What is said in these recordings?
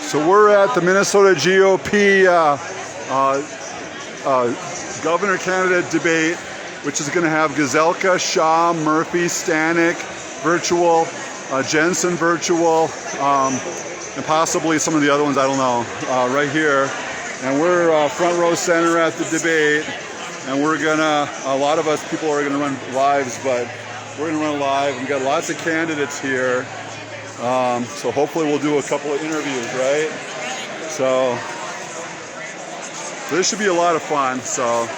So we're at the Minnesota GOP governor candidate debate, which is going to have Gazelka, Shaw, Murphy, Stanek virtual, Jensen virtual, and possibly some of the other ones, I don't know, right here. And we're front row center at the debate, and we're gonna, a lot of us people are gonna run lives, but we're gonna run live. We've got lots of candidates here. So hopefully we'll do a couple of interviews, right? So this should be a lot of fun. So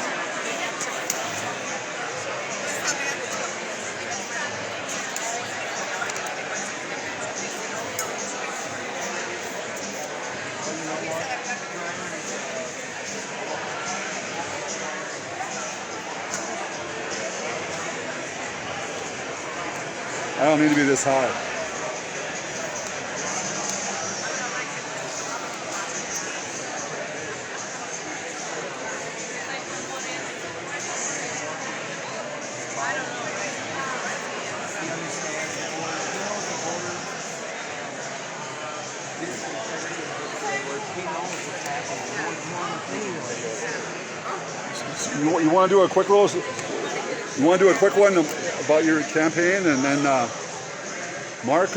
I don't need to be this high. You want to do a quick little? You want to do a quick one about your campaign, and then Mark.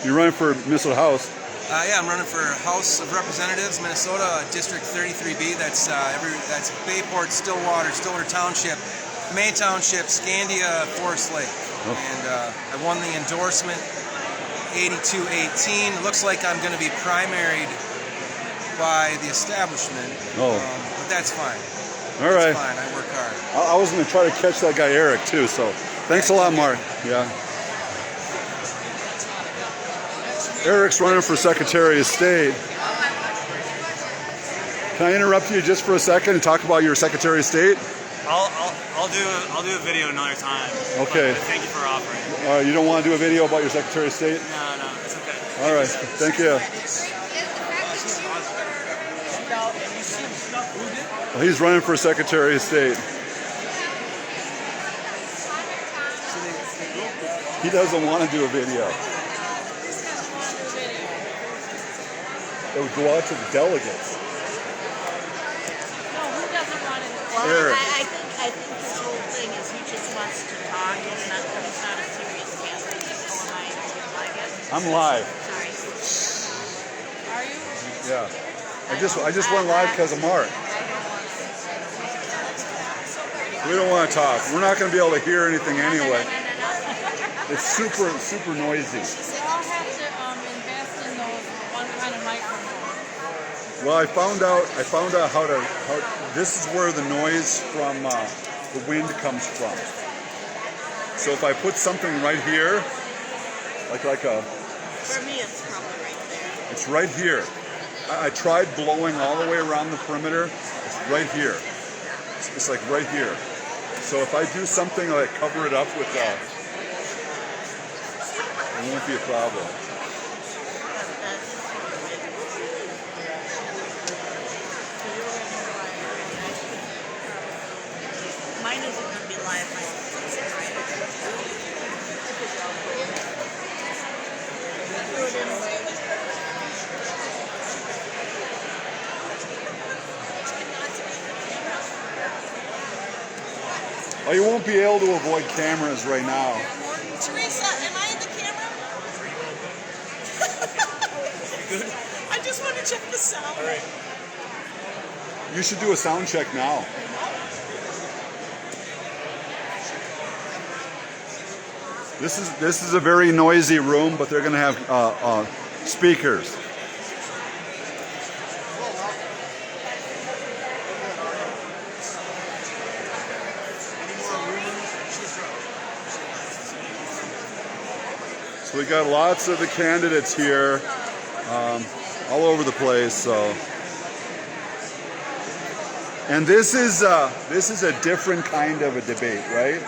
You're running for Minnesota House. Yeah, I'm running for House of Representatives, Minnesota, District 33B. That's Bayport, Stillwater Township, Main Township, Scandia, Forest Lake. Oh. And I won the endorsement 82-18. It looks like I'm going to be primaried by the establishment. Oh. But that's fine. All right. That's fine. I work hard. I was going to try to catch that guy Eric too. So thanks a lot, Mark. Yeah. Eric's running for Secretary of State. Can I interrupt you just for a second and talk about your Secretary of State? I'll do a video another time. Okay. But thank you for offering. You don't want to do a video about your Secretary of State? No, it's okay. All right. Thank you. Well, he's running for Secretary of State. He doesn't want to do a video. It would go out to the delegates. No, who doesn't want to? Well, Eric. I think his whole thing is he just wants to talk. He's not a serious candidate. Oh, I guess. I'm live. Sorry. Are you? Yeah. I just went live because of Mark. We don't want to talk. We're not going to be able to hear anything anyway. It's super noisy. They all have to invest in those one kind of microphone. Well, I found out how this is where the noise from the wind comes from. So if I put something right here, like a, For me, it's probably right there. it's right here. I tried blowing all the way around the perimeter. It's right here. It's like right here. So if I do something like cover it up with, it won't be a problem. Mine isn't going to be live. Oh, you won't be able to avoid cameras right now. Teresa, am I in the camera? I just want to check the sound. All right. You should do a sound check now. This is a very noisy room, but they're going to have speakers. So we got lots of the candidates here, all over the place. So, and this is a different kind of a debate, right?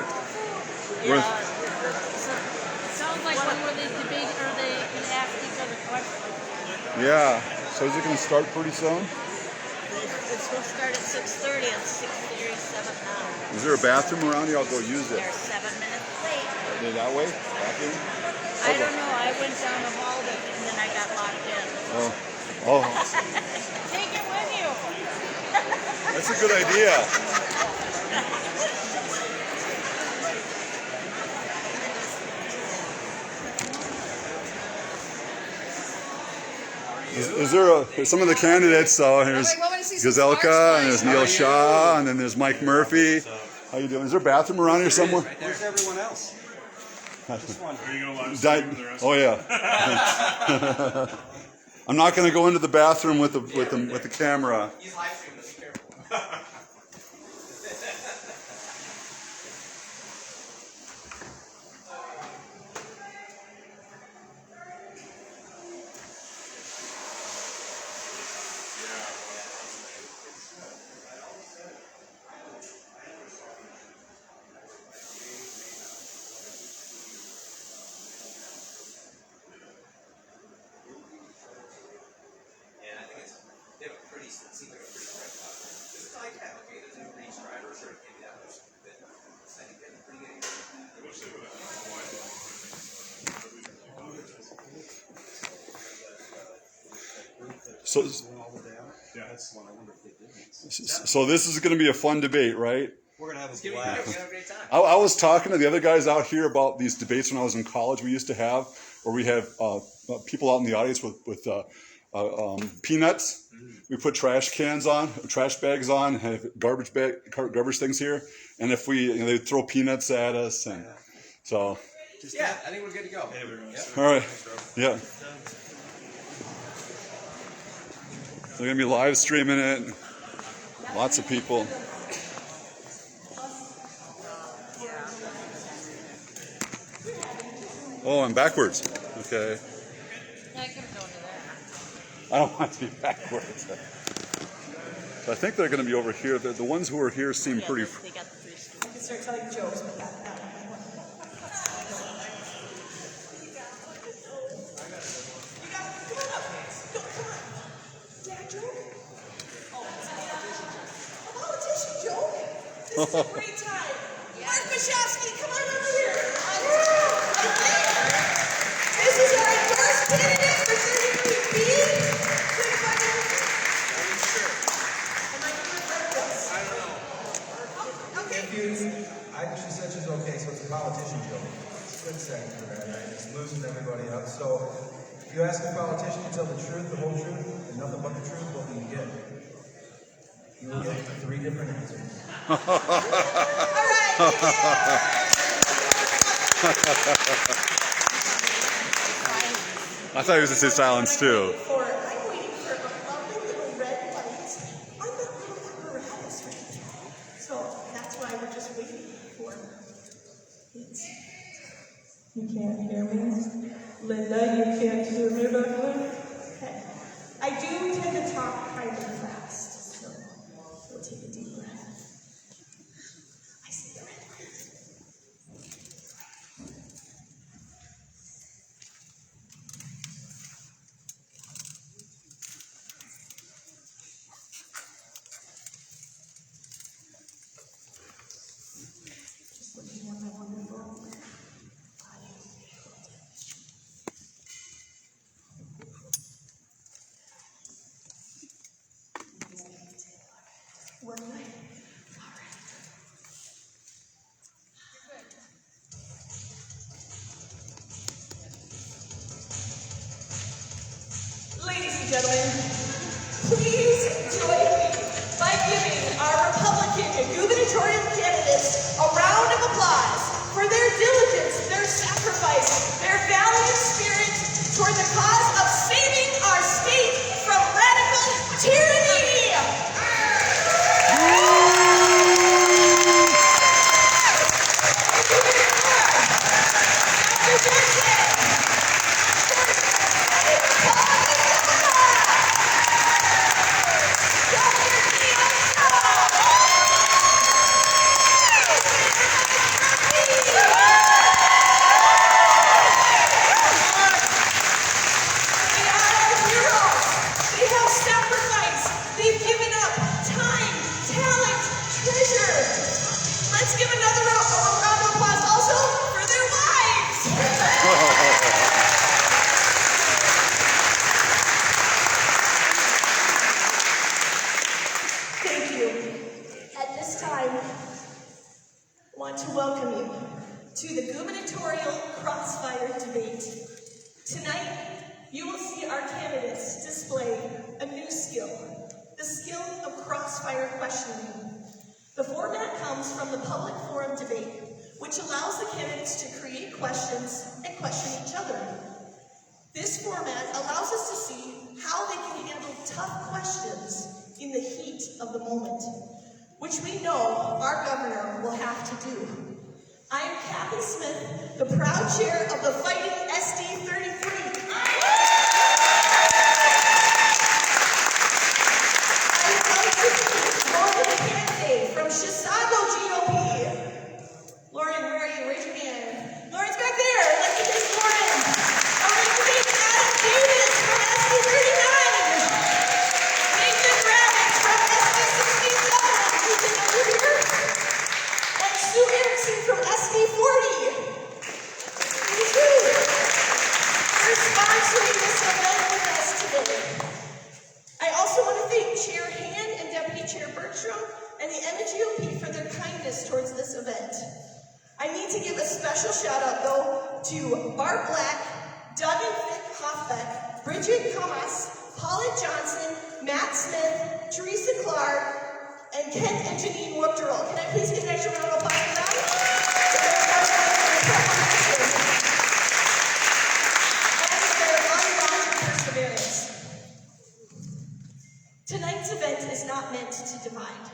Yeah. Sounds like one where they debate or they can ask each other questions. Yeah. So is it going to start pretty soon? It's supposed to start at 6:30 and 6:37 now. Is there a bathroom around here? I'll go use it. They're 7 minutes late. Are they that way? Bathroom? I don't know. I went down the hall and then I got locked in. Oh, Take it with you. that's a good idea. Is there some of the candidates? So here's Gazelka, and there's Neil Shaw, and then there's Mike Murphy. How you doing? Is there a bathroom around here somewhere? Where's everyone else? Just one. Are you going to live stream with the rest? Oh yeah. I'm not going to go into the bathroom with the camera. He's live streaming. Be careful. They have a pretty, it seems like a pretty spread platform. This is like that, okay, there's no reach driver, sort of maybe that was, but I think they're pretty good. So this is going to be a fun debate, right? We're going to have a blast. We're going to have a great time. I was talking to the other guys out here about these debates when I was in college. We used to have, where we have people out in the audience with peanuts. We put trash bags on, have garbage things here, and if they throw peanuts at us, and so. Yeah, I think we're good to go. All right, yeah. So we're gonna be live streaming it. Lots of people. Oh, I'm backwards. Okay. Yeah, I could have gone to that. I don't want to be backwards. So I think they're going to be over here. The ones who are here seem pretty. They got the three stools. I can start telling jokes, but not now. Dad joke? Oh, it's a politician joke? This is a great time. Mark Wachowski, come on over here. This is our endorsed candidate for 33B. She said she's okay, so it's a politician joke. It's a good second for that, right? It's loosened everybody up. So if you ask a politician to tell the truth, the whole truth, and nothing but the truth, what will you get? You will get 3 different answers. All right. I thought he was going to say silence too. I'm waiting for a lovely little red light on the little Emperor house right now. So that's why we're just waiting for it. You can't hear me? Linda, you can't hear me, Beverly? Okay. I do tend to talk kind of fast, so we'll take a deep breath. I see the red light. Just looking at my wonderful body. One way. All right. Ladies and gentlemen, please join me by giving our Republican gubernatorial candidates a round of applause for their diligence, their sacrifice, their valiant spirit toward the cause of saving our state from radical tyranny. you will see our candidates display a new skill, the skill of crossfire questioning. The format comes from the public forum debate, which allows the candidates to create questions and question each other. This format allows us to see how they can handle tough questions in the heat of the moment, which we know our governor will have to do. I am Kathy Smith, the proud chair of the Fighting SD 33. I would like to meet Lauren Kennedy from Chicago GOP. Lauren, where are you? Raise your hand. Lauren's back there. I'd like to thank Lauren. I would like to thank Adam Davis from SD 39. Nathan Ravitch from SD 67. Who's in over here? And Sue Erickson from SD 40. Thank you. For sponsoring this event with us today. I also want to thank Chair Han and Deputy Chair Bertram and the MGOP for their kindness towards this event. I need to give a special shout out though to Bart Black, Doug and Vic Hoffbeck, Bridget Comas, Paula Johnson, Matt Smith, Teresa Clark, and Kent and Janine Wookderl. Can I please get an extra round of applause for them? And their unwavering perseverance. Tonight's event is not meant to divide.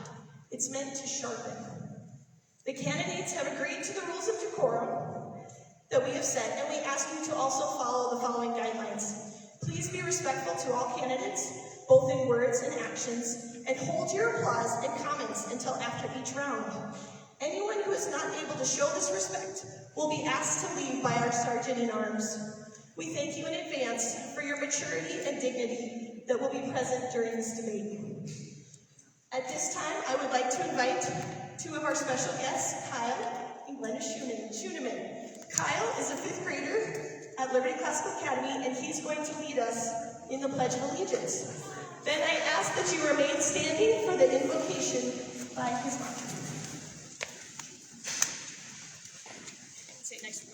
It's meant to sharpen. The candidates have agreed to the rules of decorum that we have set, and we ask you to also follow the following guidelines. Please be respectful to all candidates, both in words and actions, and hold your applause and comments until after each round. Anyone who is not able to show this respect will be asked to leave by our Sergeant in Arms. We thank you in advance for your maturity and dignity that will be present during this debate. At this time, I would like to invite two of our special guests, Kyle and Glenna Schooneman. Kyle is a 5th grader at Liberty Classical Academy, and he's going to lead us in the Pledge of Allegiance. Then I ask that you remain standing for the invocation by his mom. Say it next to me.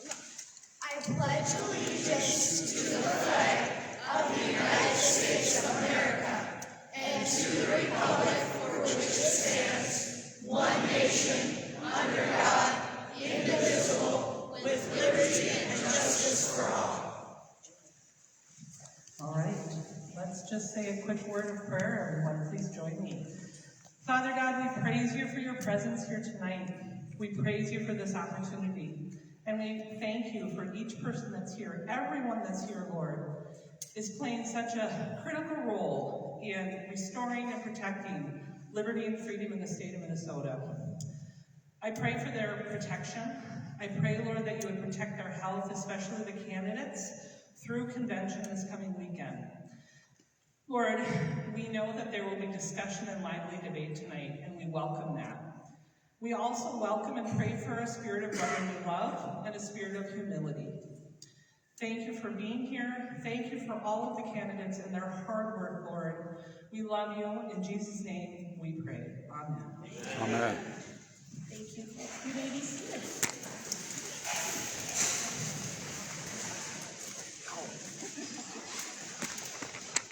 I pledge allegiance to the flag of the United States of America and to the republic for which it stands, one nation, under God, indivisible, with liberty and justice for all. All right, let's just say a quick word of prayer. Everyone, please join me. Father God, we praise you for your presence here tonight. We praise you for this opportunity. And we thank you for each person that's here. Everyone that's here, Lord, is playing such a critical role in restoring and protecting liberty and freedom in the state of Minnesota. I pray for their protection. I pray, Lord, that you would protect their health, especially the candidates, through convention this coming weekend. Lord, we know that there will be discussion and lively debate tonight, and we welcome that. We also welcome and pray for a spirit of brotherly love and a spirit of humility. Thank you for being here. Thank you for all of the candidates and their hard work, Lord. We love you. In Jesus' name we pray. Amen. Amen. Thank you. You may be seated.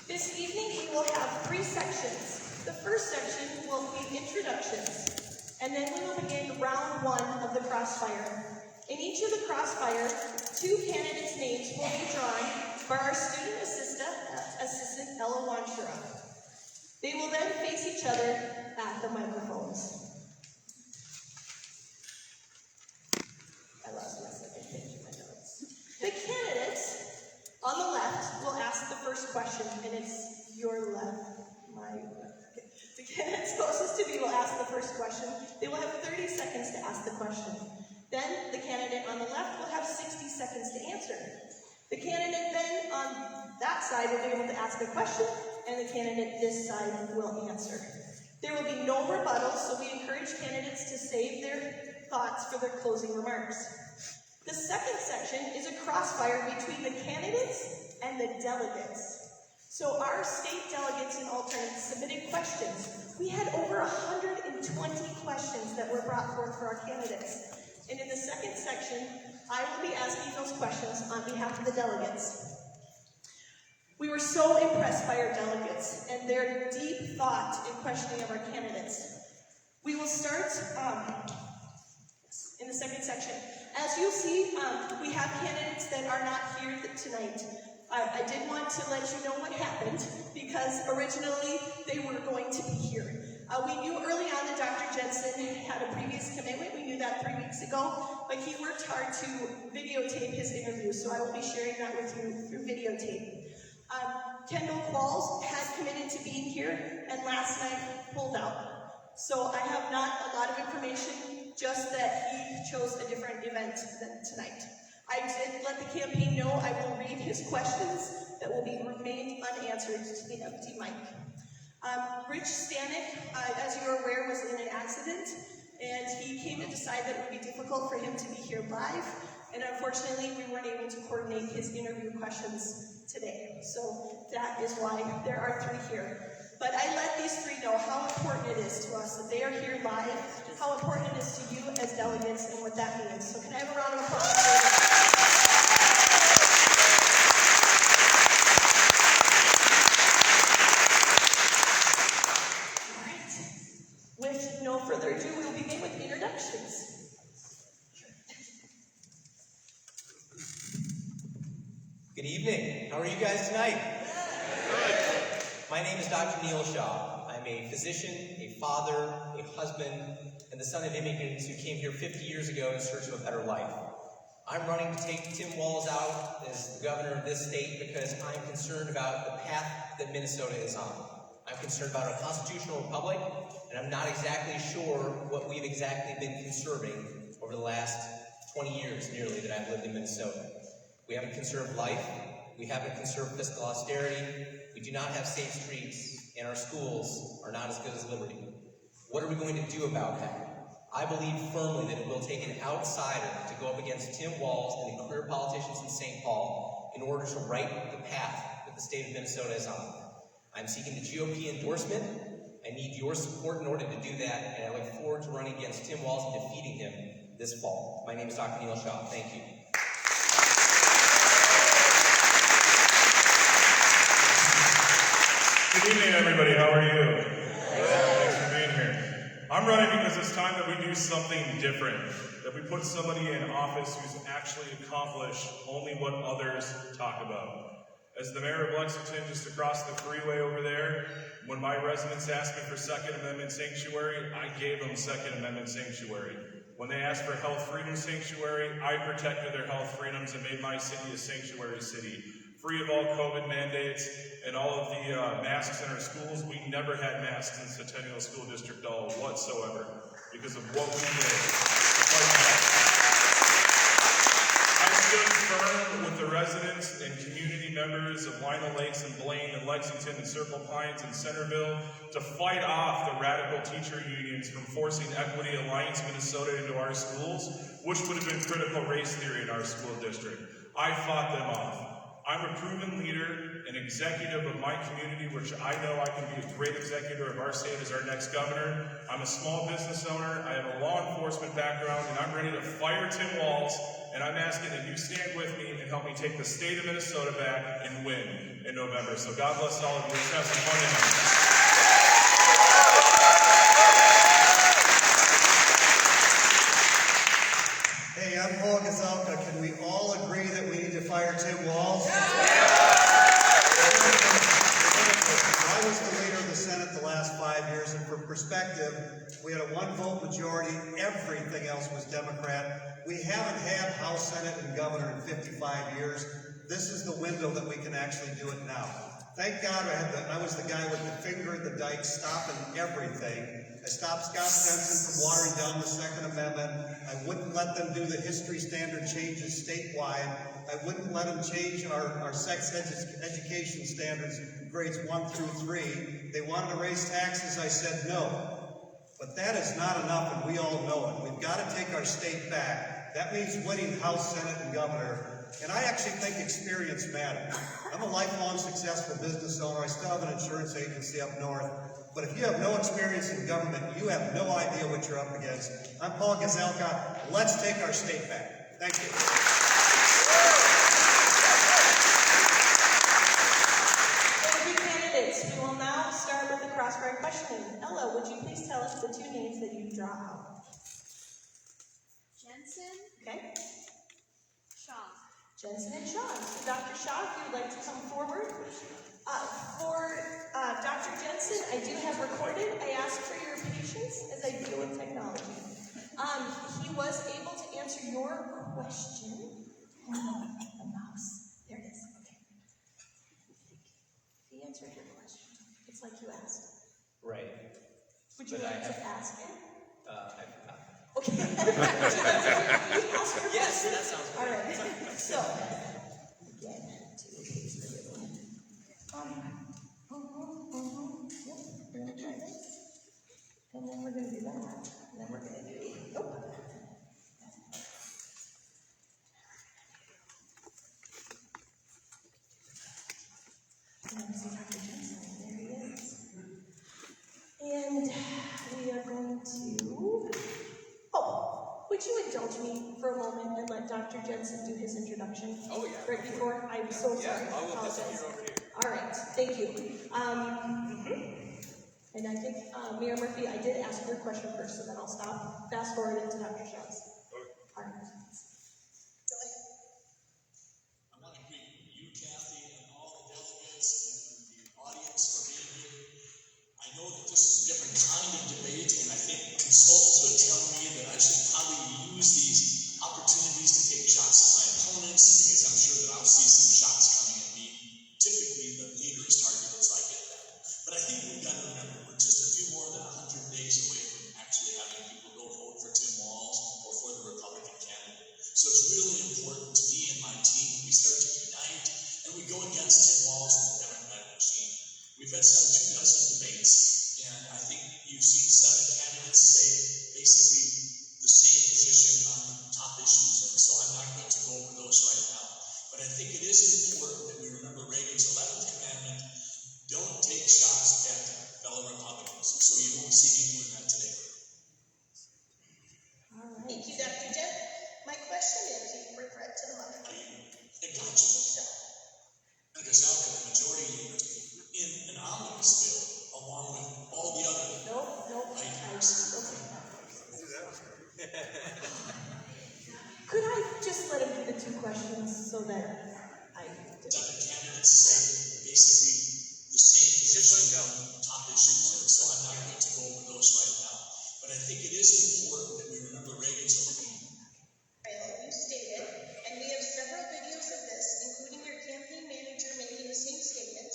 This evening we will have 3 sections. The first section will be introductions, and then we will begin round 1 of the crossfire. In each of the crossfire, 2 candidates' names will be drawn by our student assistant Ella Wanshura. They will then face each other at the microphones. I lost my second page of my notes. The candidates on the left will ask the first question, and it's your left, my left. Okay. The candidates closest to me will ask the first question. They will have 30 seconds to ask the question. Then the candidate on the left will have 60 seconds to answer. The candidate then on that side will be able to ask a question, and the candidate this side will answer. There will be no rebuttals, so we encourage candidates to save their thoughts for their closing remarks. The second section is a crossfire between the candidates and the delegates. So our state delegates and alternates submitted questions. We had over 120 questions that were brought forth for our candidates. And in the second section, I will be asking those questions on behalf of the delegates. so impressed by our delegates and their deep thought and questioning of our candidates. We will start in the second section. As you'll see, we have candidates that are not here tonight. I did want to let you know what happened because originally they were going to be here. We knew early on that Dr. Jensen had a previous commitment. We knew that 3 weeks ago, but he worked hard to videotape his interview, so I will be sharing that with you through videotape. Kendall Qualls had committed to being here, and last night pulled out. So I have not a lot of information, just that he chose a different event than tonight. I did let the campaign know I will read his questions that will be remained unanswered to the empty mic. Rich Stanek, as you are aware, was in an accident, and he came to decide that it would be difficult for him to be here live, and unfortunately we weren't able to coordinate his interview questions today. So that is why there are 3 here. But I let these 3 know how important it is to us that they are here live, how important it is to you as delegates, and what that means. So can I have a round of applause for them? With no further ado, we will begin with introductions. Good evening. How are you guys tonight? My name is Dr. Neil Shaw. I'm a physician, a father, a husband, and the son of immigrants who came here 50 years ago in search of a better life. I'm running to take Tim Walz out as the governor of this state because I'm concerned about the path that Minnesota is on. I'm concerned about our constitutional republic, and I'm not exactly sure what we've exactly been conserving over the last 20 years nearly that I've lived in Minnesota. We haven't conserved life, we haven't conserved fiscal austerity, we do not have safe streets, and our schools are not as good as Liberty. What are we going to do about that? I believe firmly that it will take an outsider to go up against Tim Walz and the career politicians in St. Paul in order to right the path that the state of Minnesota is on. I'm seeking the GOP endorsement. I need your support in order to do that, and I look forward to running against Tim Walz and defeating him this fall. My name is Dr. Neil Shaw. Thank you. Good evening, everybody. How are you? Thanks for being here. I'm running because it's time that we do something different, that we put somebody in office who's actually accomplished only what others talk about. As the mayor of Lexington, just across the freeway over there, when my residents asked me for Second Amendment sanctuary, I gave them Second Amendment sanctuary. When they asked for health freedom sanctuary, I protected their health freedoms and made my city a sanctuary city. Free of all COVID mandates and all of the masks in our schools. We never had masks in Centennial School District all whatsoever because of what we did. I stood firm with the residents and community members of Lino Lakes and Blaine and Lexington and Circle Pines and Centerville to fight off the radical teacher unions from forcing Equity Alliance Minnesota into our schools, which would have been critical race theory in our school district. I fought them off. I'm a proven leader, an executive of my community, which I know I can be a great executive of our state as our next governor. I'm a small business owner, I have a law enforcement background, and I'm ready to fire Tim Walz, and I'm asking that you stand with me and help me take the state of Minnesota back and win in November. So God bless all of you. Let's have some fun tonight. Hey, I'm Paul Gazalka. Can we all agree that we need to fire Tim Walz? I was the leader of the Senate the last 5 years, and for perspective, we had a 1-vote majority. Everything else was Democrat. We haven't had House, Senate, and Governor in 55 years. This is the window that we can actually do it now. Thank God I was the guy with the finger in the dike stopping everything. I stopped Scott Jensen from watering down the Second Amendment. I wouldn't let them do the history standard changes statewide. I wouldn't let them change our sex education standards, grades 1 through 3. They wanted to raise taxes. I said no. But that is not enough, and we all know it. We've got to take our state back. That means winning House, Senate, and Governor. And I actually think experience matters. I'm a lifelong successful business owner. I still have an insurance agency up north. But if you have no experience in government, you have no idea what you're up against. I'm Paul Gazalka. Let's take our state back. Thank you. hello, would you please tell us the two names that you draw out? Jensen, Okay? Shaw. Jensen and Shaw. So Dr. Shaw, if you would like to come forward. For Dr. Jensen, I do have recorded. I ask for your patience as I deal with technology. He was able to answer your question. Hold on, the mouse. There it is. Okay. He answered your question. It's like you asked. Right. Would you But like I to ask it? I forgot. Okay. Yes, that sounds All good. right. So, again, two keys for you. Yep, we're going to try this. And then we're going to do that. And then we're going to do, nope. And see Dr. Jensen. There he is. And we are going to, would you indulge me for a moment and let Dr. Jensen do his introduction? Oh, yeah. Right before? I'm so sorry. Yeah, I will apologize. disappear over here. All right, thank you. And I think, Mayor Murphy, I did ask your question first, so then I'll stop, fast forward into Dr. Shaw's. All right. I want to greet you, Kathy, and all the delegates and the audience for being here. I know that this is a different kind of debate, and I think consultants would tell me that I should probably use these opportunities to take shots at my opponents, because I'm sure that I'll see some shots coming at me. Typically, the leader is targeted, so I get that. But I think we've got to remember, we're just a few more than 100 days away from actually having people go vote for Tim Walz or for the Republican candidate. So it's really important to me and my team when we start to unite and we go against Tim Walz and the Democratic machine. We've had some 2 dozen debates, and I think you've seen 7 candidates say basically the same position on top issues, and so I'm not going to go over those right now. But I think it is important that we remember Reagan's 11th commandment: don't take shots at fellow Republicans. So you won't see me doing that today. All right. Thank you, Dr. Jen. My question is, do you regret to the mother? I got you. Gazalka, the majority leader, in an omnibus bill, along with all the other items. Could I just let him do the 2 questions so that I... Other candidates say basically the same position on top issues, and so I'm not going to go over those right now. But I think it is important that we remember Reagan's You stated, and we have several videos of this, including your campaign manager making the same statement,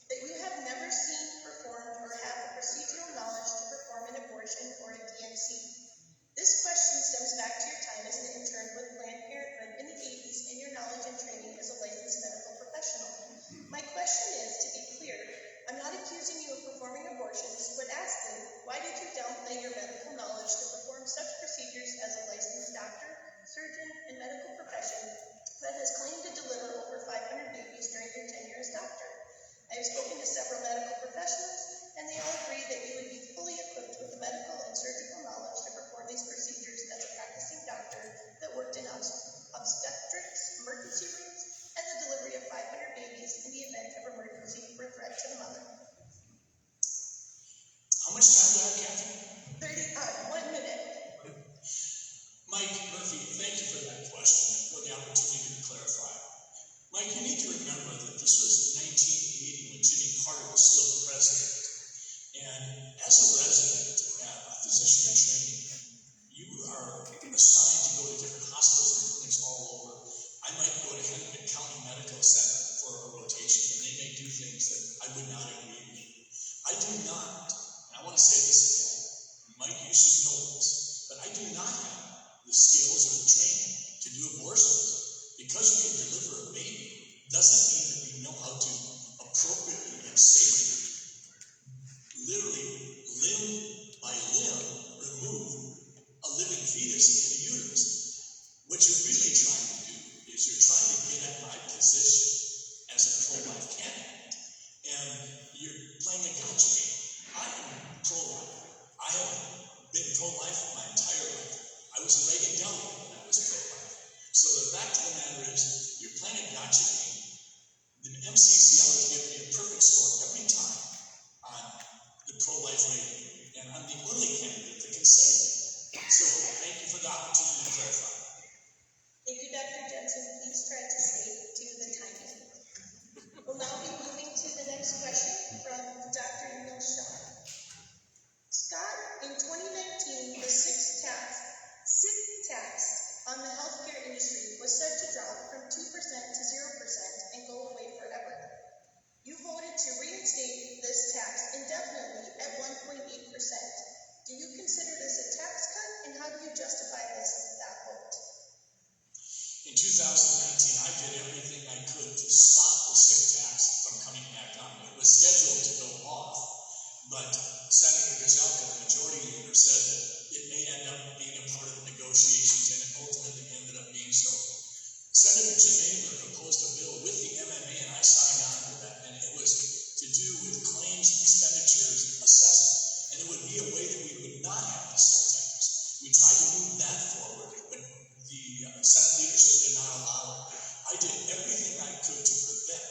that you have never seen performed or have the procedural knowledge to perform an abortion or a DNC. This question stems back to your time as an intern with Planned Parenthood in the 80s and your knowledge and training as a licensed medical professional. My question is, to be clear, I'm not accusing you of performing abortions, but asking, why did you downplay your medical knowledge to perform such procedures as a licensed doctor, surgeon, and medical profession that has claimed to deliver over 500 babies during your tenure as doctor? I have spoken to several medical professionals, and they all agree that you would be fully equipped with the medical and surgical knowledge to perform these procedures as a practicing doctor that worked in obstetrics, emergency rooms, and the delivery of 500 babies in the event of emergency or threat to the mother. How much time do I have, Kathy? 1 minute. Mike Murphy, thank you for that question and for the opportunity to clarify. Mike, you need to remember that this was 1980 when Jimmy Carter was still president. And as a resident at a physician in training, you are assigned to go to different hospitals and clinics all over. I might go to Hennepin County Medical Center for a rotation, and they may do things that I would not agree with. I do not, and I want to say this again, Mike, you should know this, but I do not have the skills or the training to do abortions. Because you can deliver a baby doesn't mean that you know how to appropriately and safely, literally limb by limb, remove a living fetus in the uterus. What you're really trying to do is you're trying to get at my position as a pro-life candidate, and you're playing a gotcha game. I am pro-life. I have been pro-life my entire life. I was a Reagan delegate when I was pro-life. So the fact of the matter is, you're playing a gotcha game. The MCCL has given me a perfect score every time on the pro-life rating, tax indefinitely at 1.8%. Do you consider this a tax cut, and how do you justify that vote? In 2019, I did everything I could to stop the sick tax from coming back on. It was scheduled to go off, but Senator Gazelka, the majority leader, said that it may end up being a part of the negotiations, and it ultimately ended up being so. Senator Jim Abler proposed a bill with the MMA, and I signed on to that, and it was to do with claims expenditures assessment, and it would be a way that we would not have the sick tax. We tried to move that forward, but the Senate leadership did not allow it. I did everything I could to prevent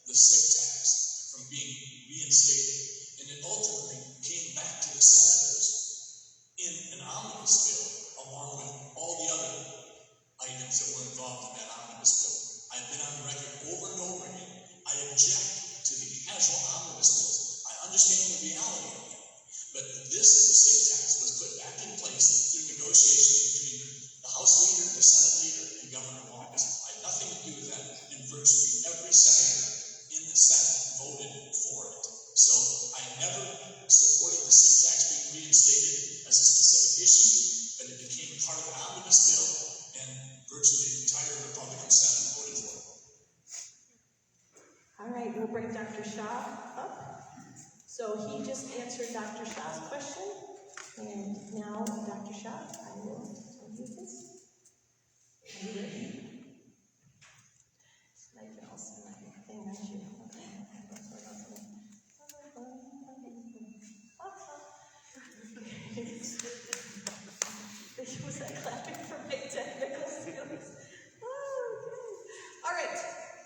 the sick tax from being reinstated, and it ultimately came back to the senators in an omnibus bill, along with all the other items that were involved in that omnibus bill. I've been on the record over and over again. I object to the casual omnibus bills. I understand the reality of it, but this sick tax was put back in place through negotiations between the House leader, the Senate leader, and Governor Walker. I had nothing to do with that, and virtually every senator in the Senate voted for it. So I never supported the sick tax being reinstated as a specific issue, but it became part of an omnibus bill, and virtually the entire Republican Senate voted for it. All right, we'll bring Dr. Shaw up. So he just answered Dr. Shaw's question, and now, Dr. Shaw, I will tell you this. Are you ready? I can also my thing on you. Okay. Was I clapping for my technical skills? Oh, okay. All right,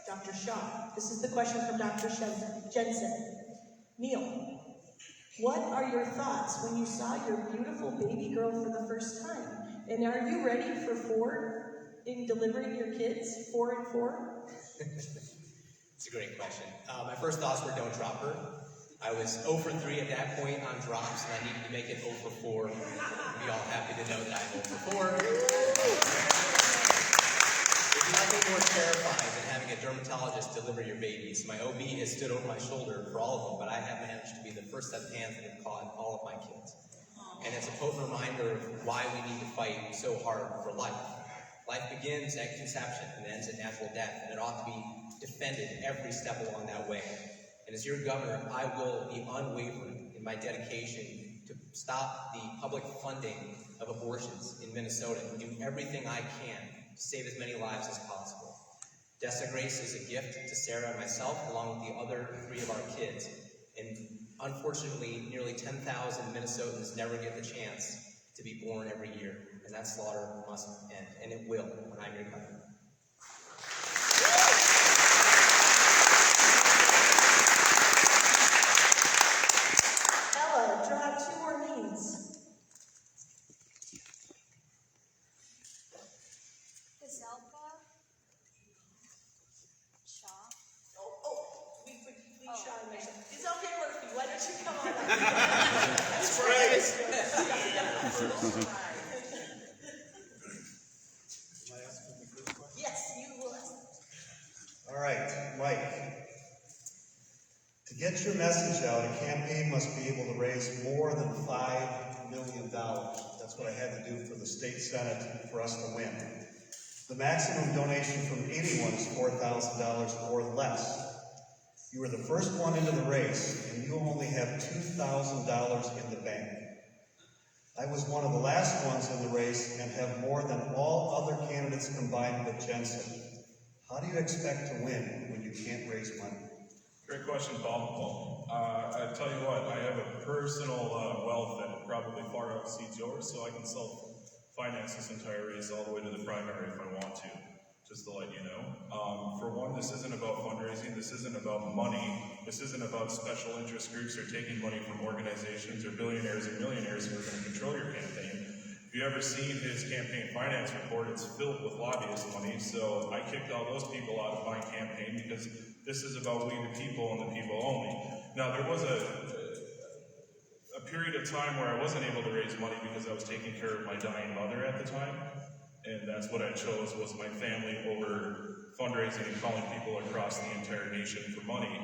Dr. Shaw. This is the question from Dr. Jensen. Neil, what are your thoughts when you saw your beautiful baby girl for the first time? And are you ready for 4 in delivering your kids? 4 and 4? It's a great question. My first thoughts were don't drop her. I was 0 for 3 at that point on drops, and I needed to make it 0 for 4. Be all happy to know that I'm 0 for 4. There's nothing more terrifying than having a dermatologist deliver your babies. My OB has stood over my shoulder for all of them, but I have managed to be the first set of hands that have caught all of my kids. And it's a potent reminder of why we need to fight so hard for life. Life begins at conception and ends at natural death, and it ought to be defended every step along that way. And as your governor, I will be unwavering in my dedication to stop the public funding of abortions in Minnesota and do everything I can to save as many lives as possible. Dessa Grace is a gift to Sarah and myself, along with the other 3 of our kids. And unfortunately, nearly 10,000 Minnesotans never get the chance to be born every year. And that slaughter must end, and it will when I'm your governor. Ella, draw 2 more names. Gazelka, Shaw. We Shaw and Mason. It's okay, Murphy. Why don't you come on up? That's great. Yes, you will ask. All right, Mike. To get your message out, a campaign must be able to raise more than $5 million. That's what I had to do for the state senate for us to win. The maximum donation from anyone is $4,000 or less. You were the first one into the race, and you only have $2,000 in the bank. I was one of the last ones in the race and have more than all other candidates combined but Jensen. How do you expect to win when you can't raise money? Great question, Paul. I tell you what, I have a personal wealth that probably far exceeds yours, so I can self-finance this entire race all the way to the primary if I want to, just to let you know. For one, this isn't about fundraising, this isn't about money, this isn't about special interest groups or taking money from organizations or billionaires and millionaires who are going to control your campaign. If you've ever seen his campaign finance report, it's filled with lobbyist money, so I kicked all those people out of my campaign because this is about we the people and the people only. Now, there was a period of time where I wasn't able to raise money because I was taking care of my dying mother at the time, and that's what I chose was my family over fundraising and calling people across the entire nation for money.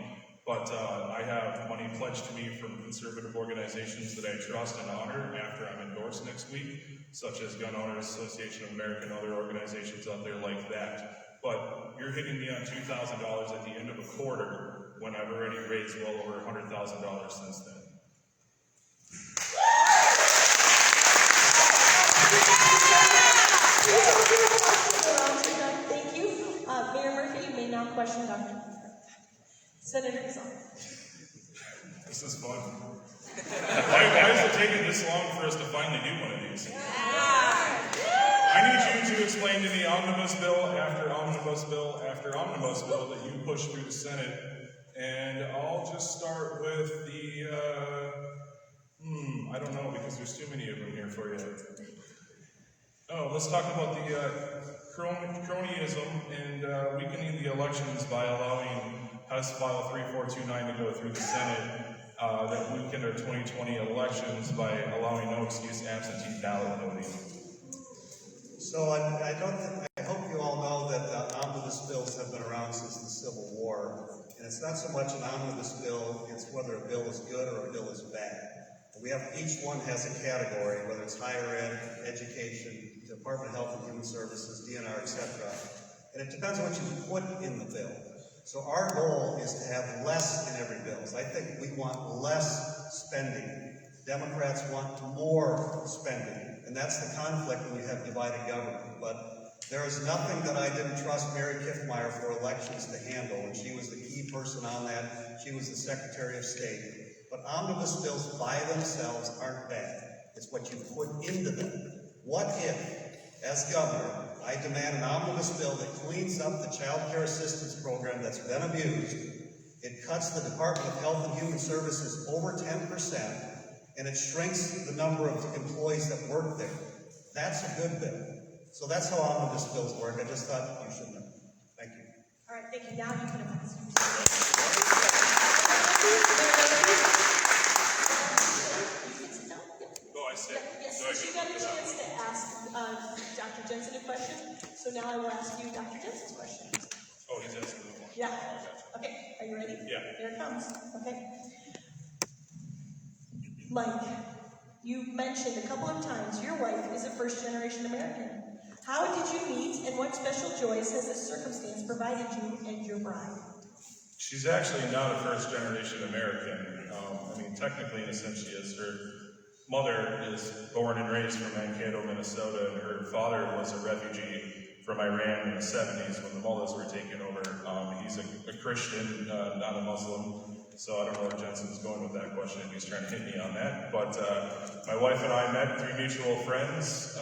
But I have money pledged to me from conservative organizations that I trust and honor after I'm endorsed next week, such as Gun Owners Association of America and other organizations out there like that. But you're hitting me on $2,000 at the end of a quarter when I've already raised well over $100,000 since then. Thank you. Mayor Murphy, you may now question Dr. Senator Gazal. This is fun. Why is it taking this long for us to finally do one of these? I need you to explain to me omnibus bill after omnibus bill after omnibus bill that you pushed through the Senate. And I'll just start with the, I don't know, because there's too many of them here for you. Oh, let's talk about the cronyism and weakening the elections by allowing House File 3429 to go through the Senate that weakened our 2020 elections by allowing no excuse absentee ballot voting. So I hope you all know that omnibus bills have been around since the Civil War, and it's not so much an omnibus bill, it's whether a bill is good or a bill is bad. Each one has a category, whether it's higher ed, education, Department of Health and Human Services, DNR, etc. And it depends on what you put in the bill. So our goal is to have less in every bill. I think we want less spending. Democrats want more spending. And that's the conflict when you have divided government. But there is nothing that I didn't trust Mary Kiffmeyer for elections to handle, and she was the key person on that. She was the Secretary of State. But omnibus bills by themselves aren't bad. It's what you put into them. What if, as governor, I demand an omnibus bill that cleans up the child care assistance program that's been abused, it cuts the Department of Health and Human Services over 10%, and it shrinks the number of employees that work there. That's a good bill. So that's how omnibus bills work. I just thought you should know. Thank you. All right, thank you. Now you can advance. Oh, I see. Yes, so you got a chance to ask Dr. Jensen a question. So now I will ask you Dr. Jensen's question. Oh, he's asking the one. Yeah. Okay, are you ready? Yeah. Here it comes. Okay. Mike, you mentioned a couple of times your wife is a first-generation American. How did you meet, and what special joys has this circumstance provided you and your bride? She's actually not a first-generation American. Technically, in a sense, she is. Her mother is born and raised from Mankato, Minnesota, and her father was a refugee from Iran in the 70s when the mullahs were taken over. He's a Christian, not a Muslim. So I don't know where Jensen's going with that question, if he's trying to hit me on that. But my wife and I met through mutual friends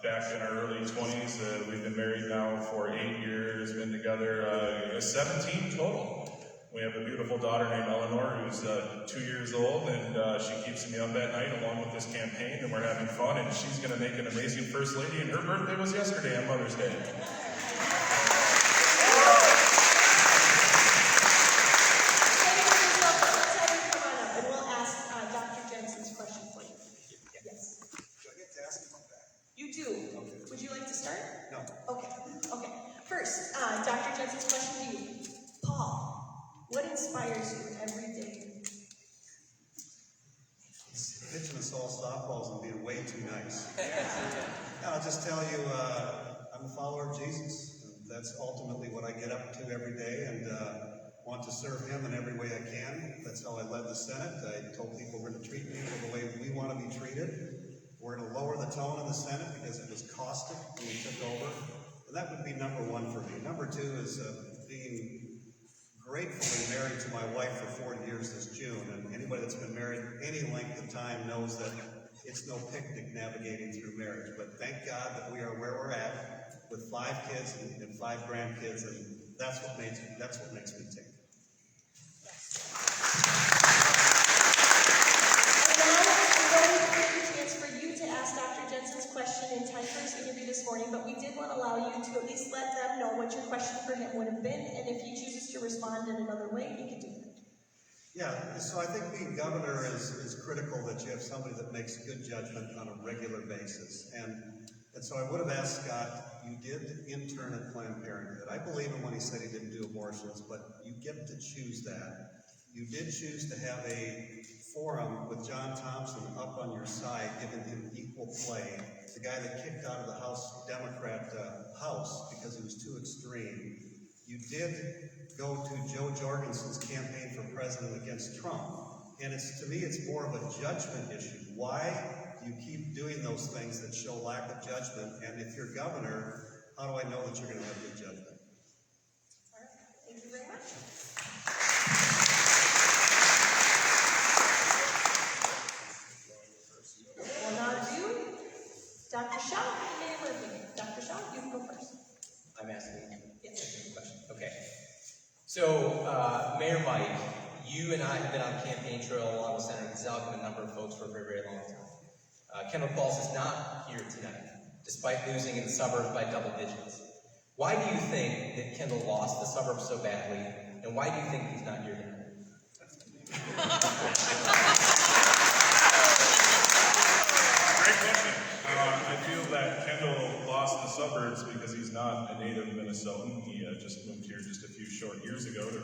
back in our early 20s. We've been married now for 8 years, been together 17 total. We have a beautiful daughter named Eleanor who's 2 years old, and she keeps me up at night along with this campaign, and we're having fun, and she's going to make an amazing first lady, and her birthday was yesterday on Mother's Day. Would you like to start? No. Okay. First, Dr. Jensen's question to you. Paul, what inspires you every day? Pitching us all softballs and being way too nice. I'll just tell you, I'm a follower of Jesus. That's ultimately what I get up to every day, and want to serve him in every way I can. That's how I led the Senate. I told people we're going to treat people the way we want to be treated. We're going to lower the tone in the Senate because it was caustic when we took over. And that would be number one for me. Number two is being gratefully married to my wife for 40 years this June. And anybody that's been married any length of time knows that it's no picnic navigating through marriage. But thank God that we are where we're at with 5 kids and 5 grandkids, and that's what makes me tick. In time for his interview this morning, but we did want to allow you to at least let them know what your question for him would have been, and if he chooses to respond in another way, he can do that. Yeah, so I think being governor is critical that you have somebody that makes good judgment on a regular basis. And so I would have asked Scott, you did intern at Planned Parenthood. I believe him when he said he didn't do abortions, but you get to choose that. You did choose to have a forum with John Thompson up on your side, giving him equal play. The guy that kicked out of the House Democrat House because he was too extreme. You did go to Joe Jorgensen's campaign for president against Trump. And to me, it's more of a judgment issue. Why do you keep doing those things that show lack of judgment? And if you're governor, how do I know that you're going to have good judgment? All right, thank you very much. Well, now to you, Dr. Shaw and Mayor Murphy. Dr. Shaw, you can go first. I'm asking Yes. a question. Okay. So, Mayor Mike, you and I have been on the campaign trail along with Senator Gazelka and a number of folks for a very, very long time. Kendall Pauls is not here tonight, despite losing in the suburbs by double digits. Why do you think that Kendall lost the suburbs so badly, and why do you think he's not here tonight? Great question. I feel that Kendall lost the suburbs because he's not a native Minnesotan. He just moved here just a few short years ago to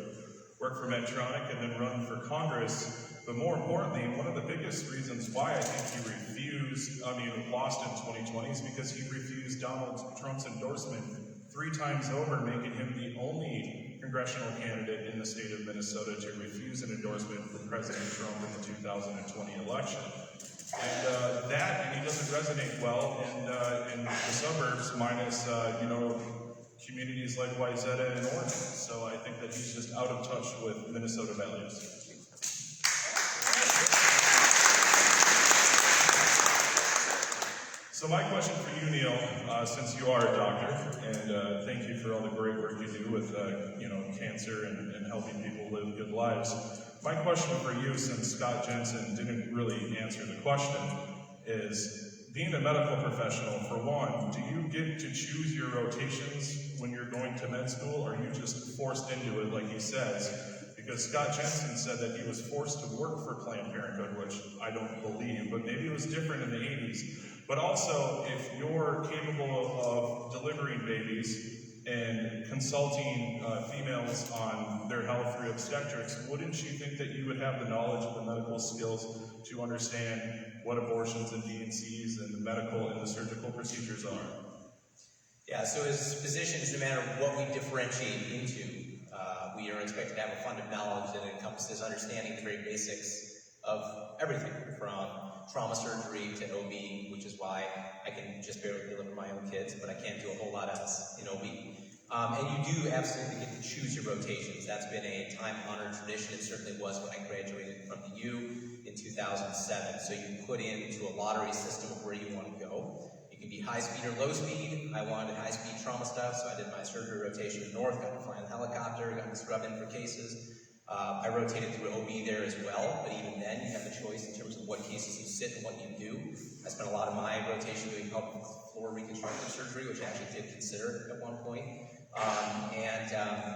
work for Medtronic and then run for Congress. But more importantly, one of the biggest reasons why I think he lost in 2020 is because he refused Donald Trump's endorsement 3 times over, making him the only congressional candidate in the state of Minnesota to refuse an endorsement for President Trump in the 2020 election. And he doesn't resonate well in the suburbs, minus, communities like Wayzata and Orange. So I think that he's just out of touch with Minnesota values. So my question for you, Neil, since you are a doctor, and thank you for all the great work you do with cancer and helping people live good lives. My question for you, since Scott Jensen didn't really answer the question, is being a medical professional, for one, do you get to choose your rotations when you're going to med school, or are you just forced into it like he says? Because Scott Jensen said that he was forced to work for Planned Parenthood, which I don't believe, but maybe it was different in the 80s. But also, if you're capable of delivering babies and consulting females on their health through obstetrics, wouldn't you think that you would have the knowledge and the medical skills to understand what abortions and D&Cs and the medical and the surgical procedures are? Yeah, so his position is no matter what we differentiate into, we are expected to have a fund of knowledge that encompasses understanding the very basics of everything, from trauma surgery to OB, which is why I can just barely deliver my own kids, but I can't do a whole lot else in OB. And you do absolutely get to choose your rotations. That's been a time-honored tradition. It certainly was when I graduated from the U in 2007. So you put into a lottery system of where you want to go. You can be high speed or low speed. I wanted high speed trauma stuff, so I did my surgery rotation in North, got to fly in a helicopter, got to scrub in for cases. I rotated through OB there as well, but even then you have the choice in terms of what cases you sit and what you do. I spent a lot of my rotation doing pelvic floor reconstructive surgery, which I actually did consider at one point, and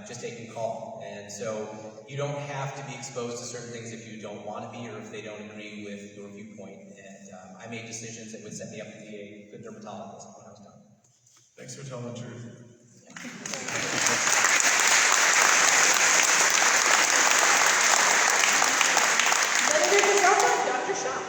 just taking call. And so you don't have to be exposed to certain things if you don't want to be or if they don't agree with your viewpoint. And I made decisions that would set me up to be a good dermatologist when I was done. Thanks for telling the truth. Dr. Shaw.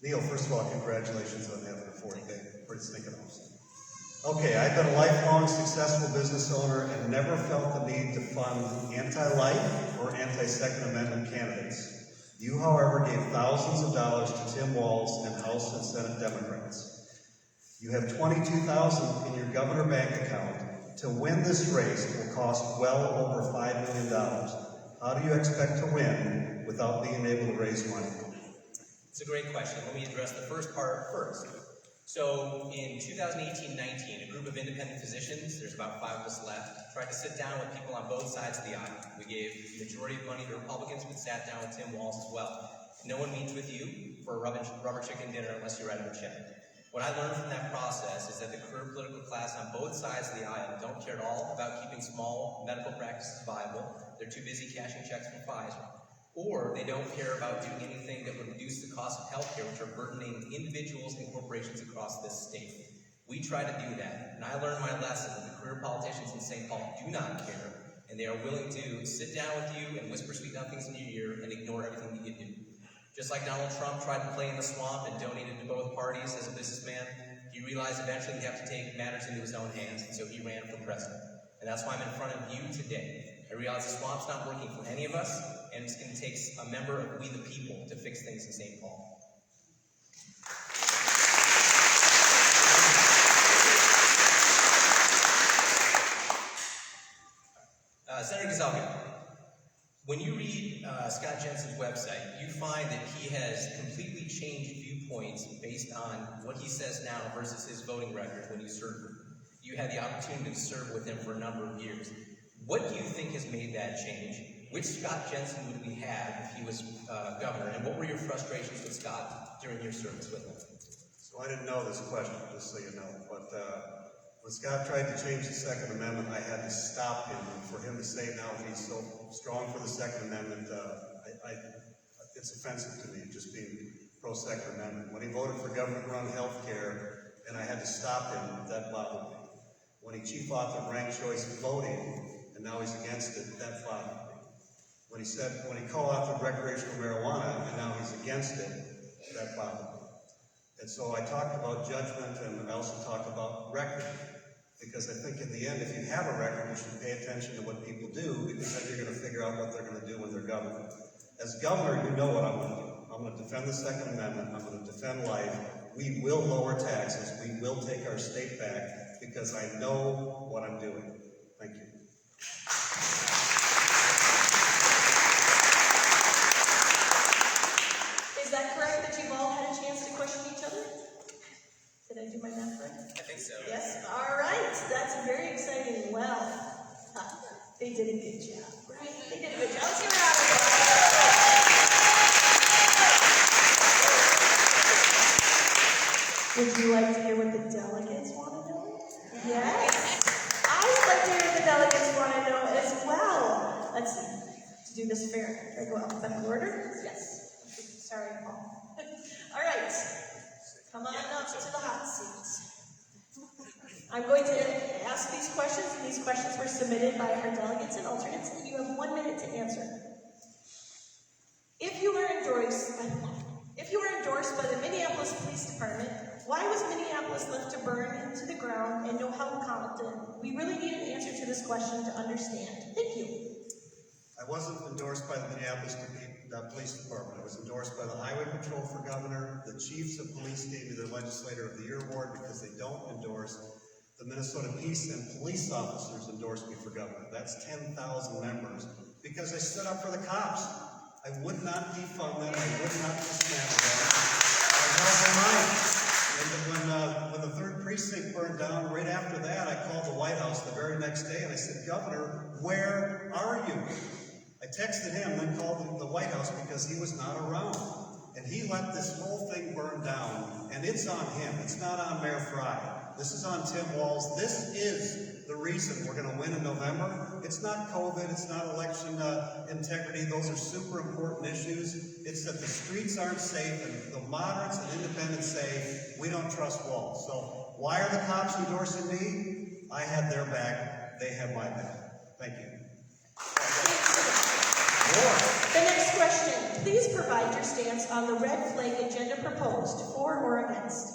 Neil, first of all, congratulations on having a 4th day. Pretty stinking awesome. Okay, I've been a lifelong successful business owner and never felt the need to fund anti-life or anti-Second Amendment candidates. You, however, gave thousands of dollars to Tim Walz and House and Senate Democrats. You have $22,000 in your governor bank account. To win this race will cost well over $5 million. How do you expect to win without being able to raise money? It's a great question. Let me address the first part first. So in 2018-19, a group of independent physicians, there's about 5 of us left, tried to sit down with people on both sides of the aisle. We gave the majority of money to Republicans, but sat down with Tim Walz as well. No one meets with you for a rubber chicken dinner unless you write them a check. What I learned from that process is that the current political class on both sides of the aisle don't care at all about keeping small medical practices viable. They're too busy cashing checks from Pfizer. or they don't care about doing anything that would reduce the cost of healthcare, which are burdening individuals and corporations across this state. We try to do that, and I learned my lesson that the career politicians in St. Paul do not care, and they are willing to sit down with you and whisper sweet nothings in your ear and ignore everything that you do. Just like Donald Trump tried to play in the swamp and donated to both parties as a businessman, he realized eventually he'd have to take matters into his own hands, and so he ran for president. And that's why I'm in front of you today. I realize the swamp's not working for any of us, and it's going to take a member of We the People to fix things in St. Paul. Senator Gazelka, when you read Scott Jensen's website, you find that he has completely changed viewpoints based on what he says now versus his voting record when you served him. You had the opportunity to serve with him for a number of years. What do you think has made that change? Which Scott Jensen would we have if he was governor, and what were your frustrations with Scott during your service with him? So I didn't know this question, just so you know, but when Scott tried to change the Second Amendment, I had to stop him. And for him to say now that he's so strong for the Second Amendment, it's offensive to me, just being pro-Second Amendment. When he voted for government-run health care, and I had to stop him, that bothered me. When he chief authored ranked choice voting, and now he's against it, that bothered me. When he co-authored recreational marijuana, and now he's against it, that bothered me. And so I talked about judgment, and I also talked about record. Because I think in the end, if you have a record, you should pay attention to what people do, because then you're going to figure out what they're going to do when they're governor. As governor, you know what I'm going to do. I'm going to defend the Second Amendment. I'm going to defend life. We will lower taxes. We will take our state back, because I know what I'm doing. Thank you. Is that correct that you've all had a chance to question each other? Did I do my math right? I think so. Yes? All right. That's very exciting. Well, they did a good job, right? They did a good job. Let's give it a round of applause. Would you like to hear what the delegates want to know? Yes. I would like to hear what the delegates want to know as well. Let's see. To do this fair, can I go alphabetical order? Yes. Sorry, Paul. All right. Come on up to the hot seat. I'm going to ask these questions, and these questions were submitted by our delegates and alternates, and you have 1 minute to answer. If you were endorsed by the Minneapolis Police Department, why was Minneapolis left to burn into the ground and no help competent? We really need an answer to this question to understand. Thank you. I wasn't endorsed by the Minneapolis Police Department. I was endorsed by the Highway Patrol for governor. The chiefs of police gave me the Legislator of the Year award because they don't endorse. The Minnesota Peace and Police Officers endorsed me for governor. That's 10,000 members because I stood up for the cops. I would not defund them. I would not dismantle them. I held the line. And when the 3rd precinct burned down, right after that, I called the White House the very next day and I said, Governor, where are you? I texted him, then called the White House because he was not around. And he let this whole thing burn down, and it's on him. It's not on Mayor Fry. This is on Tim Walz. This is the reason we're going to win in November. It's not COVID. It's not election integrity. Those are super important issues. It's that the streets aren't safe, and the moderates and independents say, we don't trust Walz. So why are the cops endorsing me? I had their back. They have my back. Thank you. The next question. Please provide your stance on the red flag agenda proposed, for or against.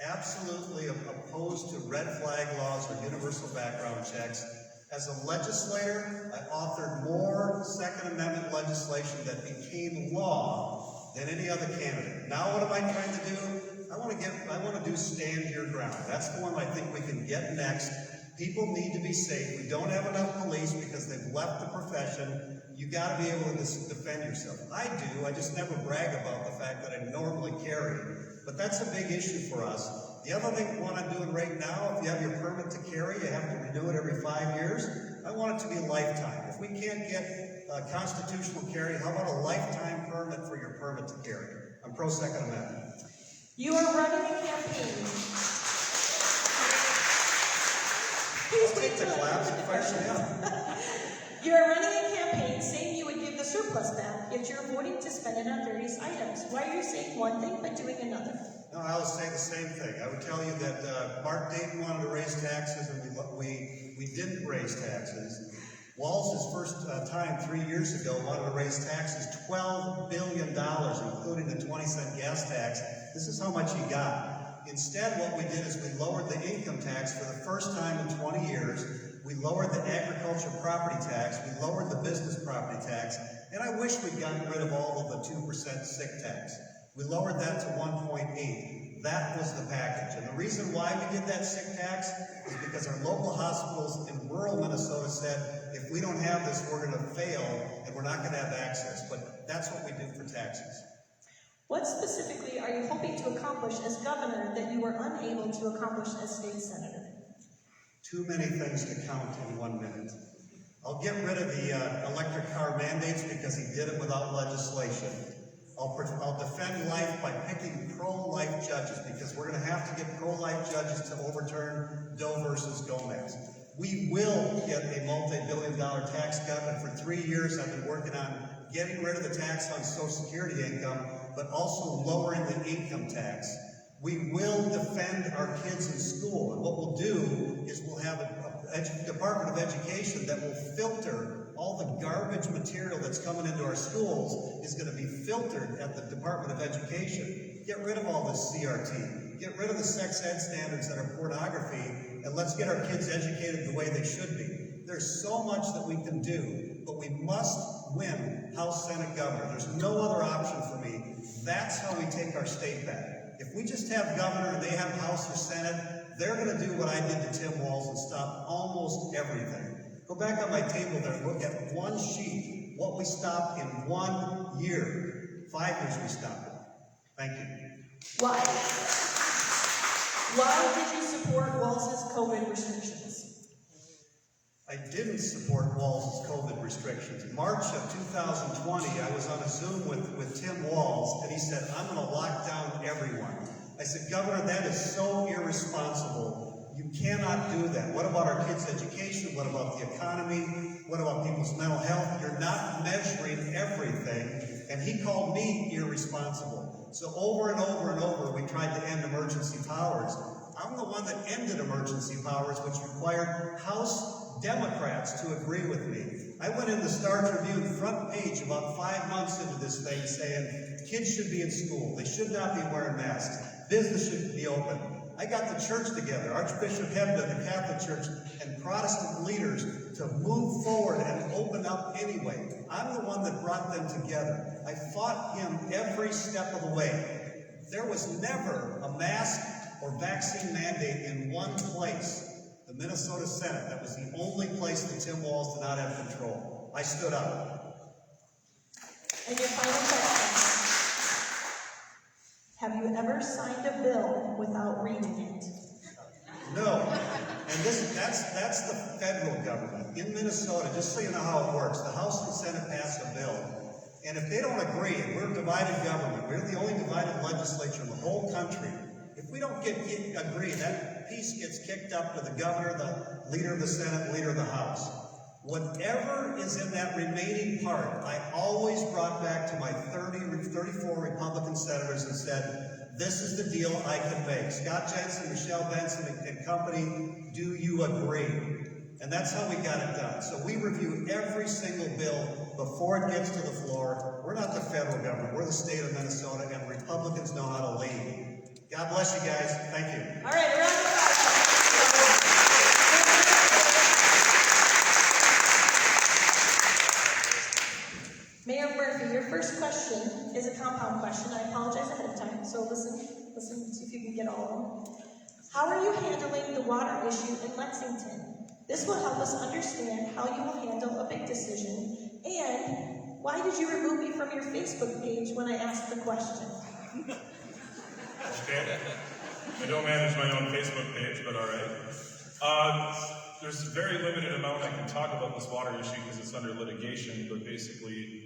Absolutely opposed to red flag laws or universal background checks. As a legislator, I authored more Second Amendment legislation that became law than any other candidate. Now what am I trying to do? I want to do stand your ground. That's the one I think we can get next. People need to be safe. We don't have enough police because they've left the profession. You got to be able to defend yourself. I do. I just never brag about the fact that I normally carry. But that's a big issue for us. The other thing, what I'm doing right now, if you have your permit to carry, you have to renew it every 5 years. I want it to be a lifetime. If we can't get constitutional carry, how about a lifetime permit for your permit to carry? I'm pro-Second Amendment. You are running a campaign. Please I'll take the claps if I should. You are running a campaign saying you would give the surplus surplus back, yet you're avoiding to spend it on various items. Why are you saying one thing but doing another? No, I would say the same thing. I would tell you that Mark Dayton wanted to raise taxes, and we didn't raise taxes. Walz's first time 3 years ago wanted to raise taxes $12 billion, including the 20-cent gas tax. This is how much he got. Instead, what we did is we lowered the income tax for the first time in 20 years. We lowered the agriculture property tax. We lowered the business property tax. And I wish we'd gotten rid of all of the 2% sick tax. We lowered that to 1.8. That was the package. And the reason why we did that sick tax is because our local hospitals in rural Minnesota said, if we don't have this, we're going to fail and we're not going to have access. But that's what we do for taxes. What specifically are you hoping to accomplish as governor that you were unable to accomplish as state senator? Too many things to count in 1 minute. I'll get rid of the electric car mandates because he did it without legislation. I'll defend life by picking pro-life judges because we're going to have to get pro-life judges to overturn Doe versus Gomez. We will get a multi-billion-dollar tax cut, and for 3 years I've been working on getting rid of the tax on Social Security income, but also lowering the income tax. We will defend our kids in school, and what we'll do is we'll have a Department of Education that will filter all the garbage material that's coming into our schools is going to be filtered at the Department of Education. Get rid of all this CRT. Get rid of the sex ed standards that are pornography, and let's get our kids educated the way they should be. There's so much that we can do, but we must win House, Senate, Governor. There's no other option for me. That's how we take our state back. If we just have Governor and they have House or Senate, they're going to do what I did to Tim Walz and stop almost everything. Go back on my table there and look at one sheet, what we stopped in 1 year. 5 years we stopped it. Thank you. Why? Why did you support Walz's COVID restrictions? I didn't support Walz's COVID restrictions. In March of 2020, I was on a Zoom with Tim Walz, and he said, I'm going to lock down everyone. I said, Governor, that is so irresponsible. You cannot do that. What about our kids' education? What about the economy? What about people's mental health? You're not measuring everything. And he called me irresponsible. So over and over and over, we tried to end emergency powers. I'm the one that ended emergency powers, which required House Democrats to agree with me. I went in the Star Tribune front page about 5 months into this thing saying kids should be in school. They should not be wearing masks. Business should be open. I got the church together, Archbishop Hebda, the Catholic Church, and Protestant leaders to move forward and open up anyway. I'm the one that brought them together. I fought him every step of the way. There was never a mask or vaccine mandate in one place, the Minnesota Senate. That was the only place that Tim Walz did not have control. I stood up. And your final question. Have you ever signed a bill without reading it? No. And that's the federal government. In Minnesota, just so you know how it works, the House and Senate pass a bill. And if they don't agree, and we're a divided government, we're the only divided legislature in the whole country. If we don't agree, that piece gets kicked up to the governor, the leader of the Senate, leader of the House. Whatever is in that remaining part, I always brought back to my 34 Republican senators and said, this is the deal I can make. Scott Jensen, Michelle Benson, and company, do you agree? And that's how we got it done. So we review every single bill before it gets to the floor. We're not the federal government. We're the state of Minnesota, and Republicans know how to lead. God bless you guys. Thank you. All right, around the Mayor Murphy, your first question is a compound question. I apologize ahead of time, so listen, see if you can get all of them. How are you handling the water issue in Lexington? This will help us understand how you will handle a big decision. And why did you remove me from your Facebook page when I asked the question? Okay. I don't manage my own Facebook page, but all right. There's a very limited amount I can talk about this water issue because it's under litigation, but basically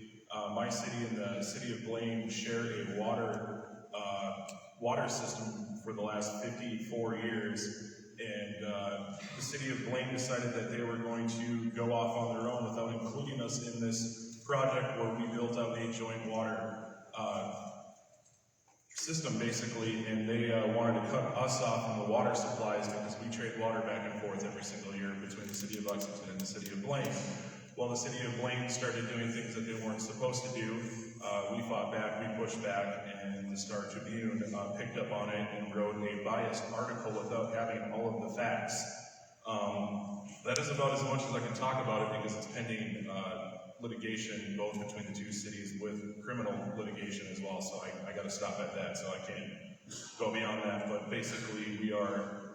my city and the city of Blaine share a water system for the last 54 years, and the city of Blaine decided that they were going to go off on their own without including us in this project where we built out a joint water system basically, and they wanted to cut us off from the water supplies because we trade water back and forth every single year between the city of Lexington and the city of Blaine. Well, the city of Blaine started doing things that they weren't supposed to do. We fought back, we pushed back, and the Star Tribune picked up on it and wrote a biased article without having all of the facts. That is about as much as I can talk about it because it's pending litigation both between the two cities with criminal litigation as well, so I got to stop at that, so I can't go beyond that. But basically, we are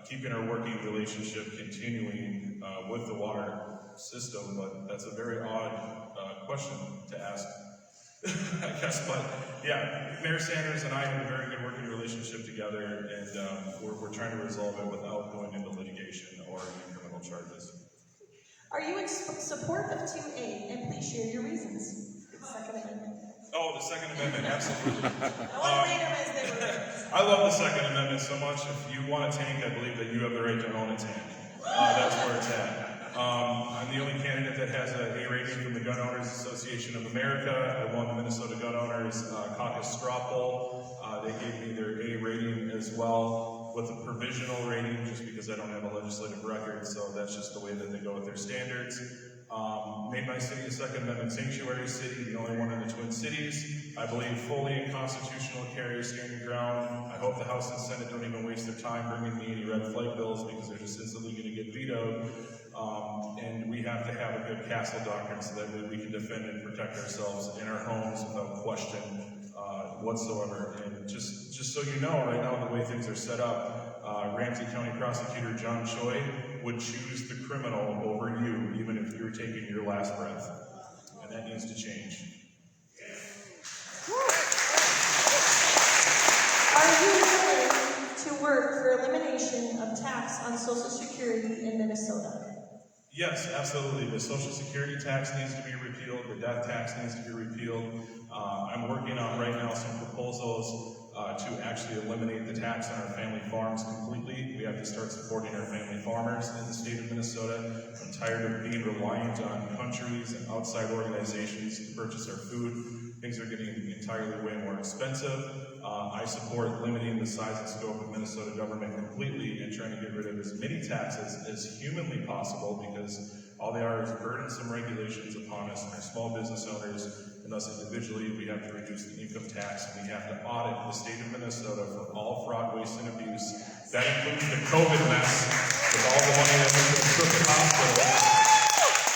keeping our working relationship continuing with the water system, but that's a very odd question to ask, I guess. But yeah, Mayor Sanders and I have a very good working relationship together, and we're trying to resolve it without going into litigation or any criminal charges. Are you in support of 2A? And please share your reasons. The Second Amendment. Oh, the Second Amendment, absolutely. I I love the Second Amendment so much. If you want a tank, I believe that you have the right to own a tank. That's where it's at. I'm the only candidate that has an A rating from the Gun Owners Association of America. I won the Minnesota Gun Owners Caucus straw poll. They gave me their A rating as well, with a provisional rating, just because I don't have a legislative record, so that's just the way that they go with their standards. Made my city a Second Amendment sanctuary city, the only one in the Twin Cities. I believe fully in constitutional carry, standing ground. I hope the House and Senate don't even waste their time bringing me any red flag bills because they're just instantly going to get vetoed. And we have to have a good castle doctrine so that we can defend and protect ourselves in our homes without question whatsoever. And just so you know, right now the way things are set up, Ramsey County Prosecutor John Choi would choose the criminal over you, even if you're taking your last breath. And that needs to change. Are you willing to work for elimination of tax on Social Security in Minnesota? Yes, absolutely. The Social Security tax needs to be repealed. The death tax needs to be repealed. I'm working on right now some proposals to actually eliminate the tax on our family farms completely. We have to start supporting our family farmers in the state of Minnesota. I'm tired of being reliant on countries and outside organizations to purchase our food. Things are getting entirely way more expensive. I support limiting the size and scope of Minnesota government completely and trying to get rid of as many taxes as humanly possible, because all they are is burdensome regulations upon us and our small business owners, and thus individually we have to reduce the income tax, and we have to audit the state of Minnesota for all fraud, waste, and abuse. That includes the COVID mess with all the money that went to the crooked hospital,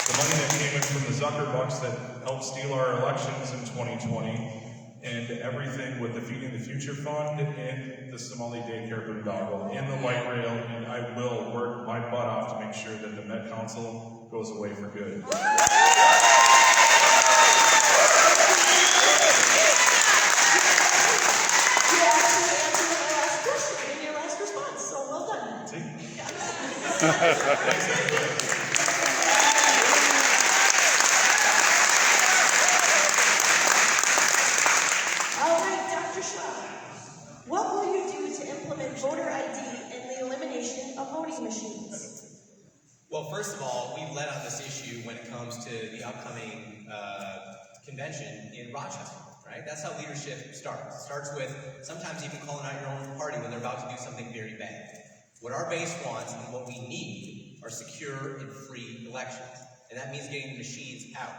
the money that came in from the Zuckerbucks that helped steal our elections in 2020, and everything with the Feeding the Future Fund and the Somali daycare boondoggle in the light rail, and I will work my butt off to make sure that the Met Council goes away for good. You actually answered my last question in your last response, so well done. See? All right, Dr. Shaw, what will you do to implement voter ID and the elimination of voting machines? Well, first of all, we've led on this issue when it comes to the upcoming convention in Rochester, right? That's how leadership starts. It starts with sometimes even calling out your own party when they're about to do something very bad. What our base wants and what we need are secure and free elections, and that means getting the machines out.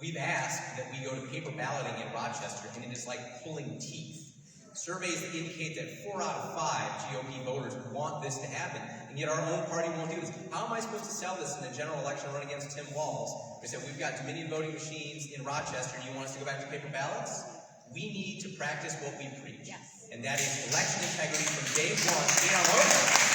We've asked that we go to paper balloting in Rochester, and it is like pulling teeth. Surveys indicate that 4 out of 5 GOP voters want this to happen, and yet our own party won't do this. How am I supposed to sell this in the general election run against Tim Walz? We said we've got Dominion voting machines in Rochester, and you want us to go back to paper ballots? We need to practice what we preach, and that is election integrity from day one in our own country.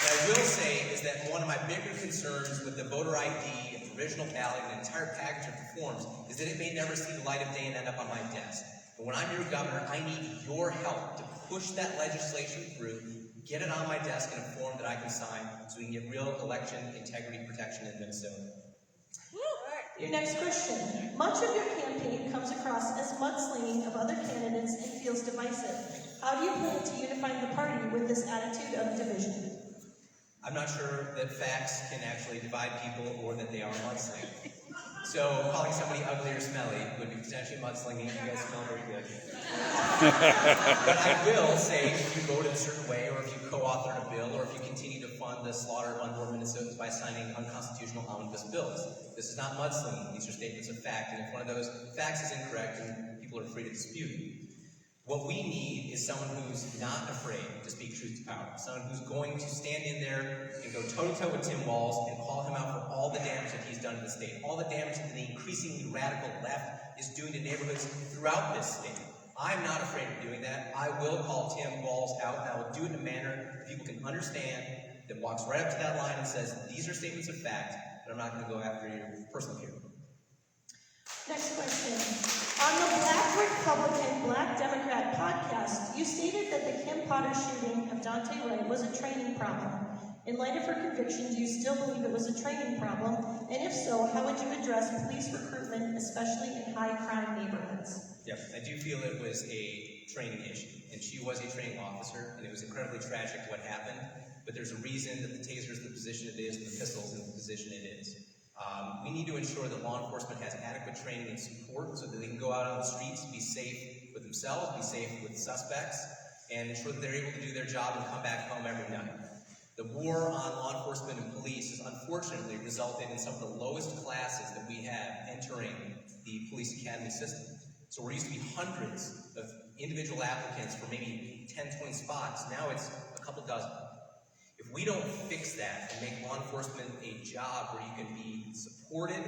What I will say is that one of my bigger concerns with the voter ID and provisional ballot and the entire package of reforms is that it may never see the light of day and end up on my desk. But when I'm your governor, I need your help to push that legislation through, get it on my desk in a form that I can sign so we can get real election integrity protection in Minnesota. Your next question. Much of your campaign comes across as mudslinging of other candidates and feels divisive. How do you plan to unify the party with this attitude of division? I'm not sure that facts can actually divide people or that they are mudslinging. So calling somebody ugly or smelly would be potentially mudslinging. You guys smell very good. But I will say, if you voted a certain way, or if you co-authored a bill, or if you continue to fund the slaughter of unborn Minnesotans by signing unconstitutional omnibus bills, this is not mudslinging. These are statements of fact, and if one of those facts is incorrect, then people are free to dispute it. What we need is someone who's not afraid to speak truth to power. Someone who's going to stand in there and go toe-to-toe with Tim Walz and call him out for all the damage that he's done to the state, all the damage that the increasingly radical left is doing to neighborhoods throughout this state. I'm not afraid of doing that. I will call Tim Walz out, and I will do it in a manner that people can understand, that walks right up to that line and says, these are statements of fact, but I'm not going to go after your personal view. Next question. On the Black Republican, Black Democrat podcast, you stated that the Kim Potter shooting of Dante Wright was a training problem. In light of her conviction, do you still believe it was a training problem? And if so, how would you address police recruitment, especially in high-crime neighborhoods? Yes, I do feel it was a training issue, and she was a training officer, and it was incredibly tragic what happened, but there's a reason that the taser is in the position it is, and the pistol is in the position it is. We need to ensure that law enforcement has adequate training and support so that they can go out on the streets, be safe with themselves, be safe with suspects, and ensure that they're able to do their job and come back home every night. The war on law enforcement and police has unfortunately resulted in some of the lowest classes that we have entering the police academy system. So where used to be hundreds of individual applicants for maybe 10, 20 spots, now it's a couple dozen. If we don't fix that and make law enforcement a job where you can be supported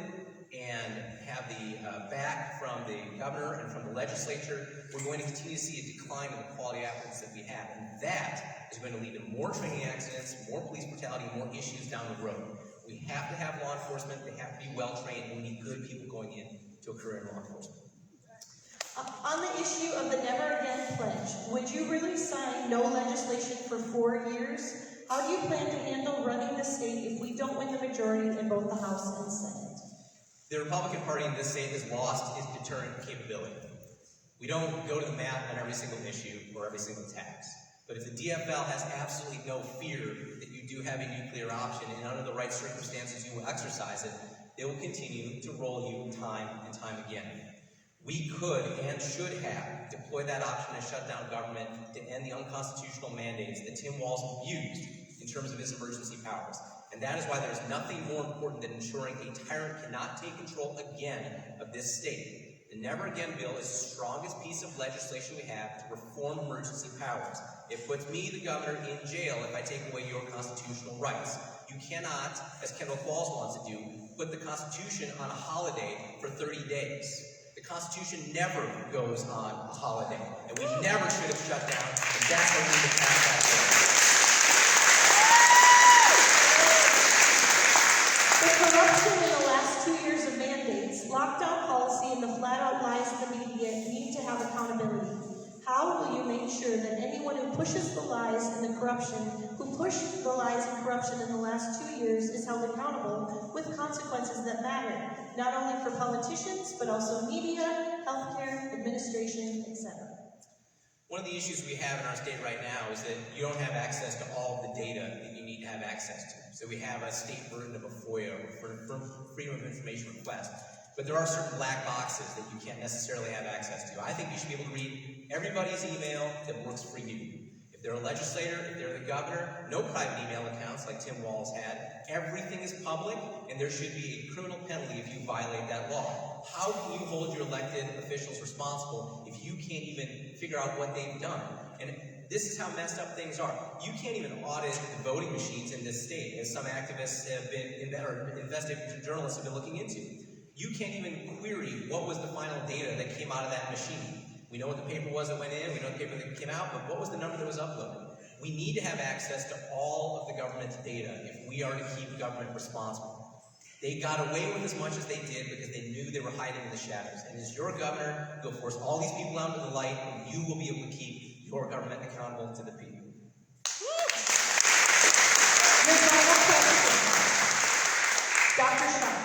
and have the back from the governor and from the legislature, we're going to continue to see a decline in the quality applicants that we have. And that is going to lead to more training accidents, more police brutality, more issues down the road. We have to have law enforcement, they have to be well-trained, and we need good people going in to a career in law enforcement. On the issue of the Never Again pledge, would you really sign no legislation for 4 years? How do you plan to handle running the state if we don't win the majority in both the House and Senate? The Republican Party in this state has lost its deterrent capability. We don't go to the map on every single issue or every single tax. But if the DFL has absolutely no fear that you do have a nuclear option and under the right circumstances you will exercise it, they will continue to roll you time and time again. We could and should have deployed that option to shut down government to end the unconstitutional mandates that Tim Walz abused in terms of his emergency powers. And that is why there is nothing more important than ensuring a tyrant cannot take control again of this state. The Never Again bill is the strongest piece of legislation we have to reform emergency powers. It puts me, the governor, in jail if I take away your constitutional rights. You cannot, as Kendall Walz wants to do, put the Constitution on a holiday for 30 days. The Constitution never goes on a holiday, and we never should have shut down, and that's why we need to pass that bill. The corruption in the last 2 years of mandates, lockdown policy, and the flat-out lies in the media need to have accountability. How will you make sure that anyone who pushes the lies and the corruption, who pushed the lies and corruption in the last 2 years, is held accountable with consequences that matter, not only for politicians, but also media, healthcare, administration, etc.? One of the issues we have in our state right now is that you don't have access to all of the data that you need to have access to. So we have a state burden of a FOIA, or Freedom of Information request. But there are certain black boxes that you can't necessarily have access to. I think you should be able to read everybody's email that works for you. If they're a legislator, if they're the governor, no private email accounts like Tim Walz had. Everything is public, and there should be a criminal penalty if you violate that law. How can you hold your elected officials responsible if you can't even figure out what they've done? And this is how messed up things are. You can't even audit the voting machines in this state, as some activists have been, or investigative journalists have been looking into. You can't even query what was the final data that came out of that machine. We know what the paper was that went in, we know the paper that came out, but what was the number that was uploaded? We need to have access to all of the government's data if we are to keep government responsible. They got away with as much as they did because they knew they were hiding in the shadows. And as your governor, you'll force all these people out into the light, and you will be able to keep your government accountable to the people. Dr. Shaw,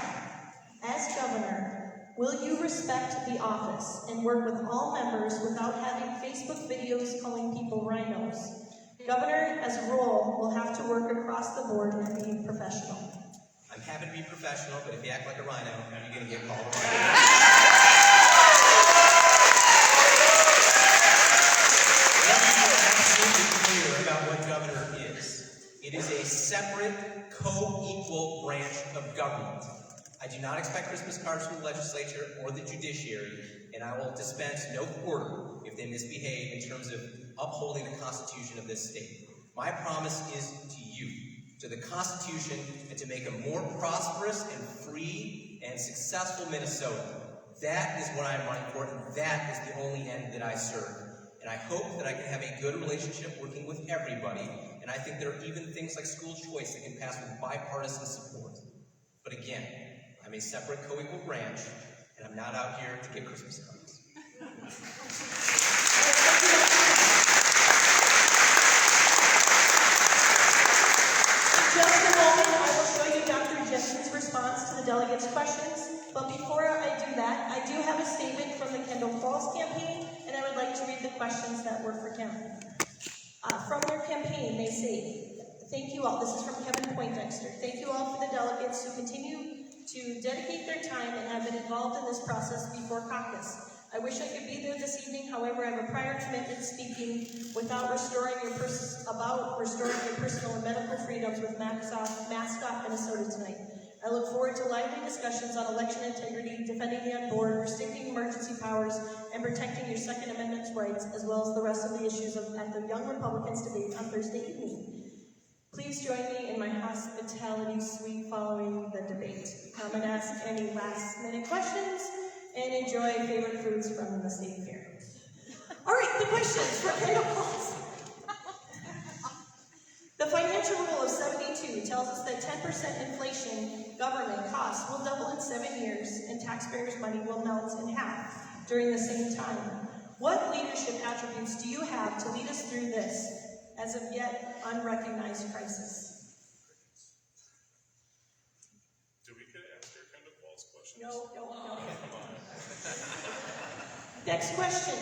as governor, will you respect the office and work with all members without having Facebook videos calling people rhinos? Governor has a role home will have to work across the board and be professional. I'm happy to be professional, but if you act like a rhino, you're going to get called a rhino. Let me be absolutely clear about what governor is. It is a separate, co-equal branch of government. I do not expect Christmas cards from the legislature or the judiciary, and I will dispense no quarter if they misbehave in terms of upholding the Constitution of this state. My promise is to you, to the Constitution, and to make a more prosperous and free and successful Minnesota. That is what I am running for, and that is the only end that I serve. And I hope that I can have a good relationship working with everybody, and I think there are even things like school choice that can pass with bipartisan support. But again, I'm a separate co-equal branch, and I'm not out here to get Christmas cards. In just a moment, I will show you Dr. Jensen's response to the delegates' questions. But before I do that, I do have a statement from the Kendall Falls campaign, and I would like to read the questions that were for Kevin. From their campaign, they say, thank you all. This is from Kevin Poindexter. Thank you all for the delegates who continue to dedicate their time and have been involved in this process before caucus. I wish I could be there this evening. However, I have a prior commitment speaking about restoring your personal and medical freedoms with Mascot, Minnesota tonight. I look forward to lively discussions on election integrity, defending the unborn, restricting emergency powers, and protecting your Second Amendment rights, as well as the rest of the issues at the Young Republicans debate on Thursday evening. Please join me in my hospitality suite following the debate. Come and ask any last-minute questions, and enjoy favorite foods from the state fair. All right, the questions for Kendall Falls. The financial rule of 72 tells us that 10% inflation government costs will double in 7 years, and taxpayers' money will melt in half during the same time. What leadership attributes do you have to lead us through this, as of yet unrecognized crisis? Do we get to answer Kendall Falls questions? No. Next question.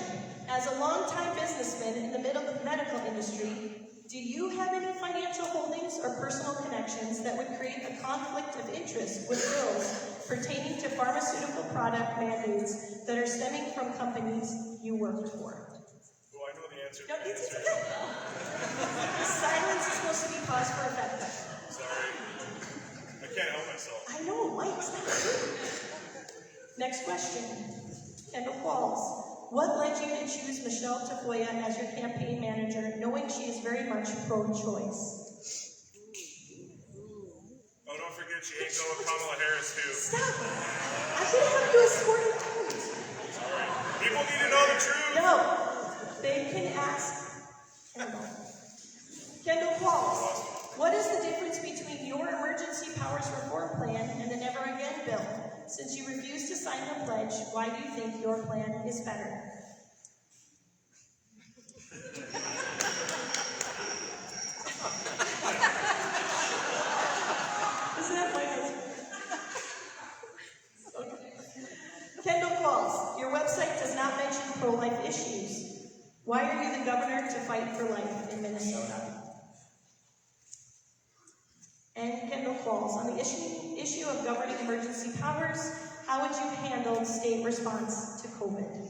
As a longtime businessman in the medical industry, do you have any financial holdings or personal connections that would create a conflict of interest with bills pertaining to pharmaceutical product mandates that are stemming from companies you worked for? Well, I know the answer. No, it's okay. Silence is supposed to be paused for effect. Sorry. I can't help myself. I know, Mike, stop it. Next question. Kendall Falls. What led you to choose Michelle Tafoya as your campaign manager, knowing she is very much pro-choice? Oh, don't forget she hangs out with Kamala Harris, too. Stop! I'm going to have to escort it out. Sorry. People need to know the truth. No. They can ask Kendall. Kendall Falls. What is the difference between your emergency powers reform plan and the Never Again bill? Since you refuse to sign the pledge, why do you think your plan is better? Isn't that funny? Okay. Kendall Falls, your website does not mention pro-life issues. Why are you the governor to fight for life in Minnesota? And Kendall Falls, on the issue of governing emergency powers, how would you handle state response to COVID?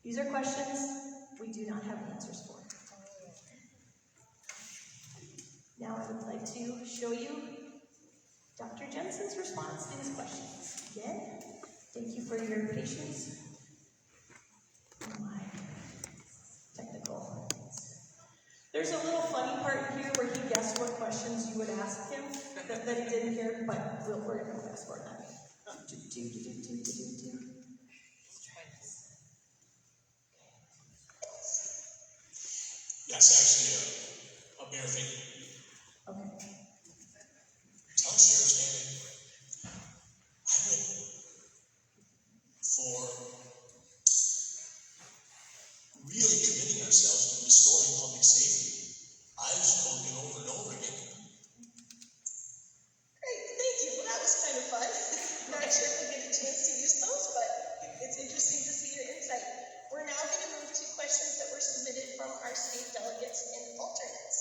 These are questions we do not have answers for. Now I would like to show you Dr. Jensen's response to these questions. Again, thank you for your patience. Oh my technical. There's a little funny part here where he guessed what questions you would ask him that he didn't hear, but we're going to fast forward that. Let's try this. That's actually a bare thing. Okay. Tell Sheriff David, I went for really committing ourselves to restoring public safety. I've spoken over and over again. Great, thank you. Well, that was kind of fun. Not sure if we'll get a chance to use those, but it's interesting to see your insight. We're now going to move to questions that were submitted from our state delegates and alternates.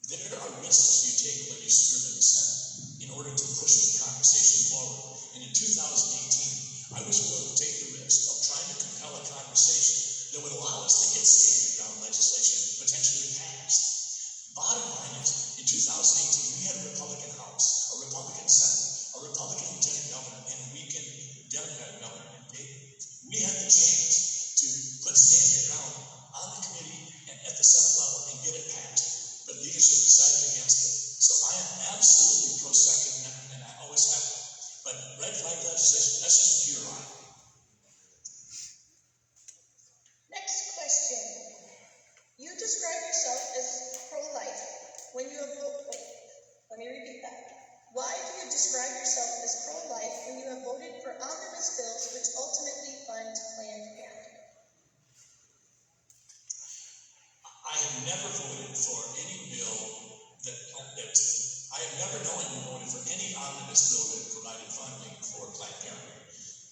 There are risks you take when you serve in the Senate in order to push the conversation forward. And in 2018, I was willing to take the risk of trying to compel a conversation that would allow us to get standard ground legislation potentially passed. Bottom line is, in 2018, we had a Republican House, a Republican Senate, a Republican Lieutenant Governor, and a weakened Democratic Governor in Dayton. We had the chance to put standard ground on the committee and at the Senate level and get it passed. But leadership decided against it. So I am absolutely pro-Second Amendment, and I always have been. But red flag legislation, that's just pure lie. Next question. You describe yourself as pro-life when you have let me repeat that. Why do you describe yourself as pro-life when you have voted for omnibus bills which ultimately fund Planned Parenthood? I have never voted for any bill that I have never knowingly voted for any omnibus bill that provided funding for Planned Parenthood.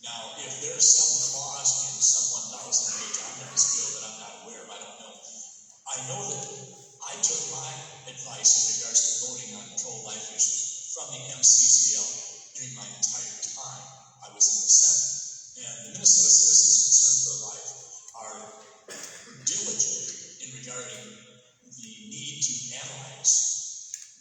Now, if there's some clause in some 1,000-page omnibus bill that I'm not aware of, I don't know. I know that I took my advice in regards to voting on pro-life issues from the MCCL during my entire time I was in the Senate. And the Minnesota Citizens Concerned for Life are diligent in regarding the need to analyze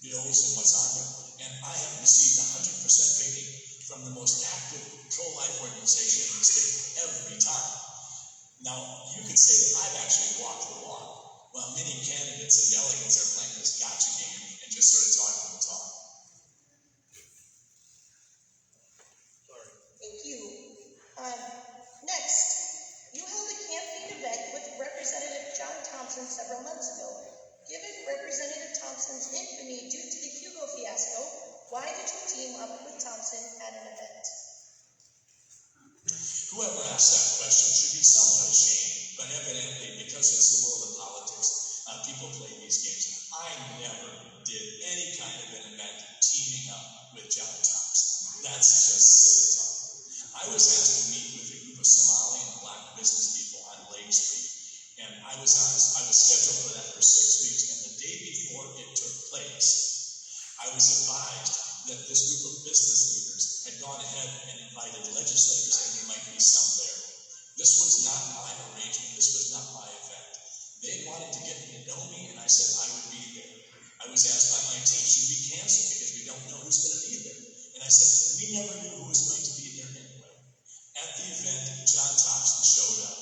bills and what's on them. And I have received 100% rating from the most active pro-life organization in the state every time. Now, you could say that I've actually walked the walk, while many candidates and delegates are playing this gotcha game and just sort of talking the talk. Thank you. Next, you held a campaign event with Representative John Thompson several months ago. Given Representative Thompson's infamy due to the Hugo fiasco, why did you team up with Thompson at an event? Whoever asked that question should be somewhat ashamed, but evidently, because it's the world of politics, people play these games. I never did any kind of an event teaming up with John Thompson. That's just silly talk. I was asked to meet with a group of Somali and Black business people on Lake Street, and I was scheduled for that for 6 weeks, and the day before it took place, I was advised that this group of business leaders had gone ahead and invited legislators, and there might be some there. This was not my arrangement. This was not my event. They wanted to get me to know me, and I said I would be there. I was asked by my team, should we cancel because we don't know who's going to be there? And I said, we never knew who was going to be there anyway. At the event, John Thompson showed up.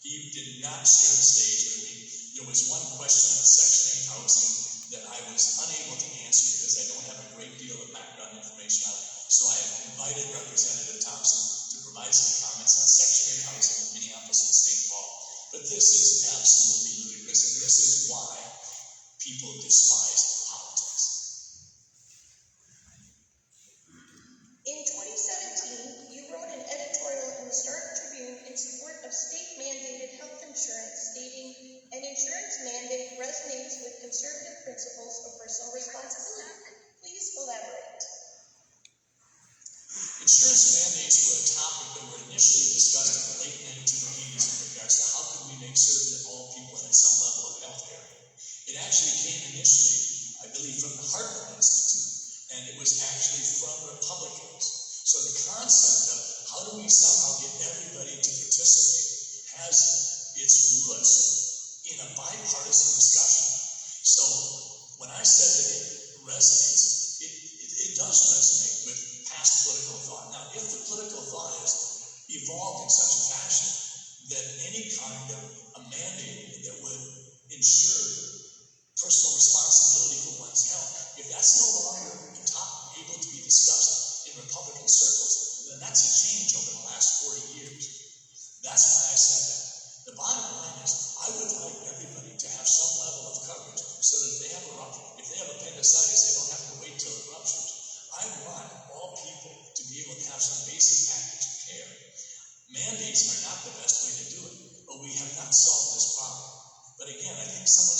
He did not share the stage with me. There was one question on Section 8 housing that I was unable to answer because I don't have a great deal of background information on it. So I invited Representative Thompson to provide some comments on Section 8 housing in Minneapolis and St. Paul. But this is absolutely ludicrous, and this is why people despise politics. In 2017, you wrote an editorial in the Star Tribune in support of state-mandated health insurance, stating, an insurance mandate resonates with conservative principles of personal responsibility. Please elaborate. Insurance mandates were a topic that were initially discussed in the late 1980s in regards to how could we make certain that all people had some level of health care. It actually came initially, I believe, from the Heartland Institute, and it was actually from Republicans. So the concept of how do we somehow get everybody to participate has its roots in a bipartisan discussion. So when I said that it resonates, it does resonate with past political thought. Now, if the political thought has evolved in such a fashion that any kind of a mandate that would ensure personal responsibility for one's health, if that's no longer able to be discussed in Republican circles, then that's a change over the last 40 years. That's why I said that. The bottom line is, I would like everybody to have some level of coverage so that if they have appendicitis, they don't have to wait till it ruptures. I want all people to be able to have some basic package of care. Mandates are not the best way to do it, but we have not solved this problem. But again, I think someone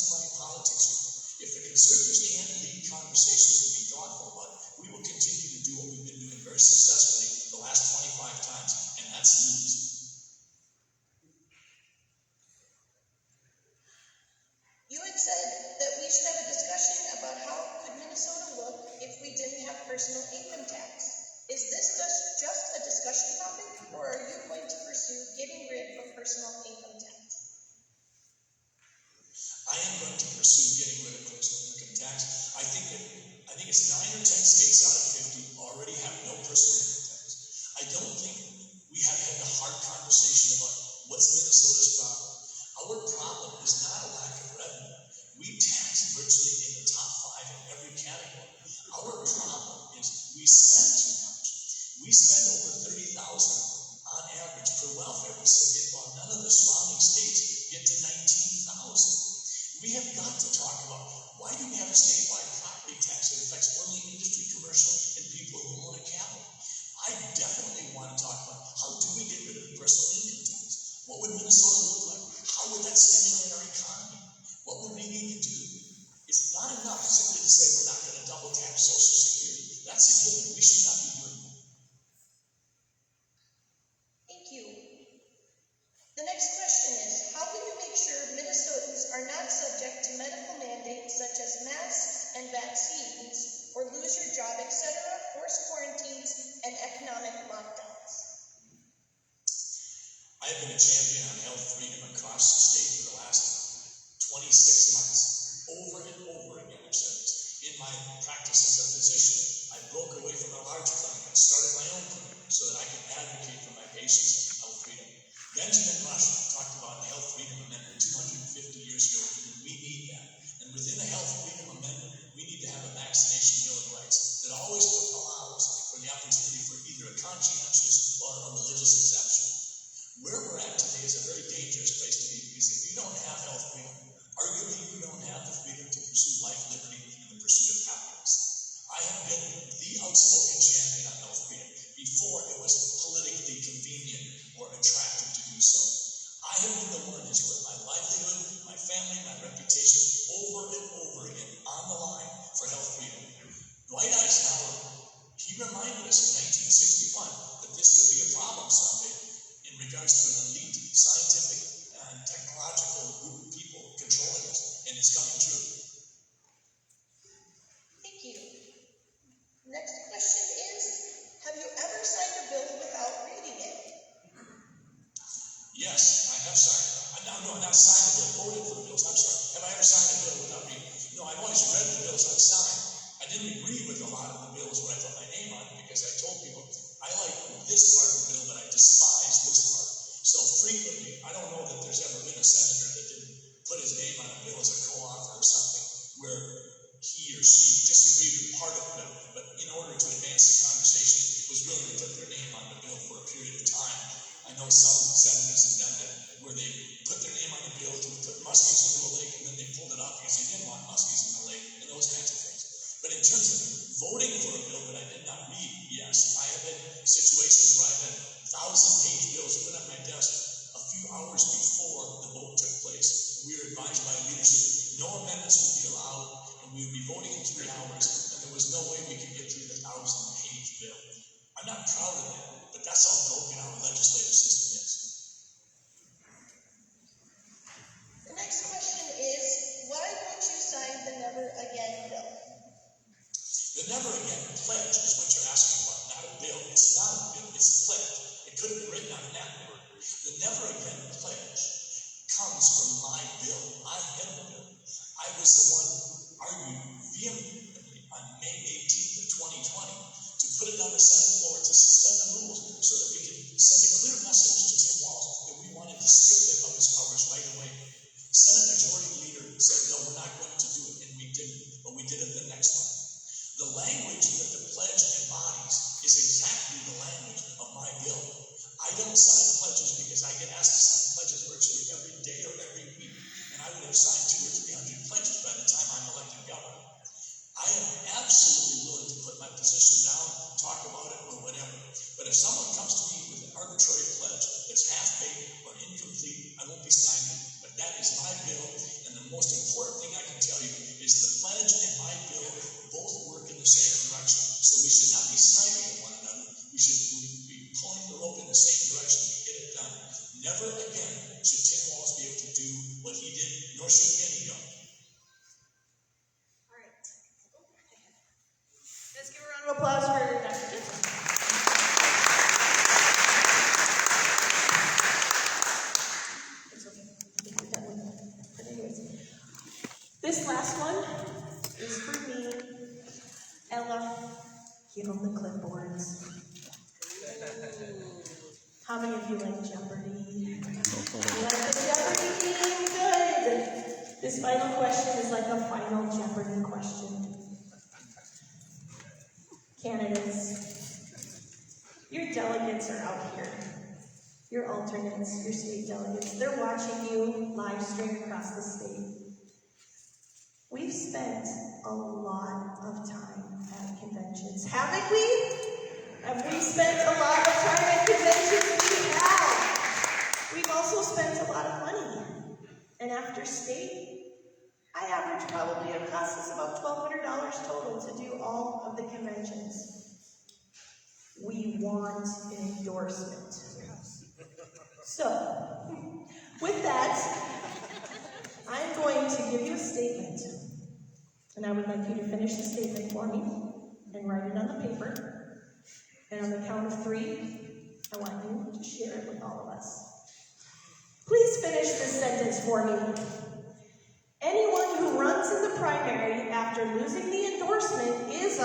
said that we should have a discussion about how could Minnesota look if we didn't have personal income tax. Is this just a discussion topic, or are you going to pursue getting rid of personal income tax? I am going to pursue getting rid of personal income tax. I think it's 9 or 10 states out of 50 already have no personal income tax. I don't think we have had a hard conversation about what's Minnesota's problem. Our problem is not a lack of revenue. We tax virtually in the top 5 in every category. Our problem is we spend too much. We spend over $30,000 on average per welfare recipient, while none of the surrounding states get to $19,000. We have got to talk about why do we have a statewide property tax that affects only industry, commercial, and people who own a cabin? I definitely want to talk about how do we get rid of the personal income tax? What would Minnesota look like? How would that stimulate our economy? What would we need to do? It's not enough simply to say we're not going to double tax Social Security. That's a given. We should not be doing that. Thank you. The next question is, how will you make sure Minnesotans are not subject to medical mandates such as masks and vaccines, or lose your job, etc., forced quarantines, and economic lockdowns? I have been a champion on health freedom across the state for the last 26 months. Over and over again, I've said this. In my practice as a physician, I broke away from a large clinic and started my own clinic so that I could advocate for my patients on health freedom. Benjamin Rush talked about the Health Freedom Amendment 250 years ago. We need that. And within the Health Freedom Amendment, we need to have a vaccination bill of rights that always allows for the opportunity for either a conscientious or a religious exemption. Where we're at today is a very dangerous place to be, because if you don't have health freedom, arguably you don't have the freedom to pursue life, liberty, and the pursuit of happiness. I have been the outspoken champion on health freedom before it was politically convenient or attractive to do so. I have been the one who's put my livelihood, my family, my reputation over and over again on the line for health freedom. Dwight Eisenhower, he reminded us in 1961 that this could be a problem someday in regards to an elite scientific and technological group of people controlling us, and it's coming true. Thank you. Next question is, have you ever signed a bill without reading it? Yes, I have signed. No, not signed a bill, voted for the bills. I'm sorry. Have I ever signed a bill without reading? No, I've always read the bills I've signed. I didn't agree with a lot of the bills when I put my name on it, because I told people, I like this part of the bill, but I despise this part. So frequently, I don't know that there's ever been a senator that didn't put his name on a bill as a co-author or something where he or she disagreed with part of it, but in order to advance the conversation, was willing to put their name on the bill for a period of time. I know some senators have done that, where they put their name on the bill to put muskies into a lake, and then they pulled it up because they didn't want muskies in the lake, and those kinds of things. But in terms of voting for a bill that I did not read, yes, I have had situations where I've had 1,000-page bills put on my desk a few hours before the vote took place. We were advised by leadership no amendments would be allowed, and we would be voting in 3 hours, and there was no way we could get through the 1,000-page bill. I'm not proud of that, but that's how broken our legislative system is. The next question is, why won't you sign the Never Again bill? The Never Again pledge is what you're asking about, not a bill. It's not a bill, it's a pledge. It could have been written on a napkin. The Never Again pledge comes from my bill. I had the bill. I was the one who argued vehemently on May 18th of 2020 to put it on the Senate floor to suspend the rules so that we could send a clear message to Tim Walz that we wanted to strip him of his powers right away. Senate Majority Leader said, no, we're not going to do it, and we didn't, but we did it the next one. The language that the pledge embodies is exactly the language of my bill. I don't sign pledges because I get asked to sign pledges virtually every day or every week, and I would have signed 200 or 300 pledges by the time I'm elected governor. I am absolutely willing to put my position down, talk about it, or whatever. But if someone comes to me with an arbitrary pledge of applause for Dr. Jensen. It's okay. I think we're done with that. But anyways, this last one is for me. Ella, give them the clipboards. How many of you like Jeopardy? You like the Jeopardy game? Good. This final question is like a final Jeopardy question. Candidates, your delegates are out here. Your alternates, your state delegates, they're watching you live stream across the state. We've spent a lot of time at conventions, haven't we? Have we spent a lot of time at conventions? We have. We've also spent a lot of money. And after state, I average probably it costs us about $1,200 total to do all of the conventions. We want an endorsement. So, with that, I'm going to give you a statement. And I would like you to finish the statement for me and write it on the paper. And on the count of 3, I want you to share it with all of us. Please finish this sentence for me. Anyone who runs in the primary after losing the endorsement is a...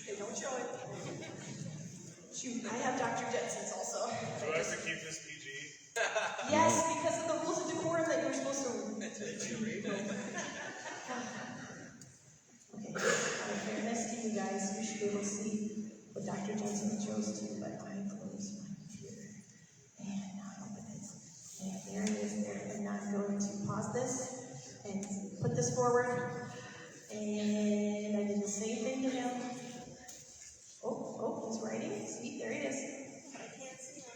They don't show it. Shoot, I have Dr. Jensen's also. Do I have to keep this PG? Yes, because of the rules of decorum that you're supposed to read. Okay, out of fairness to you guys, you should be able to see what Dr. Jensen chose to, but I closed my computer. And now open it. And there it is there. And I'm going to pause this and put this forward. And I did the same thing to him. Oh, he's writing. See, there he is. I can't see him.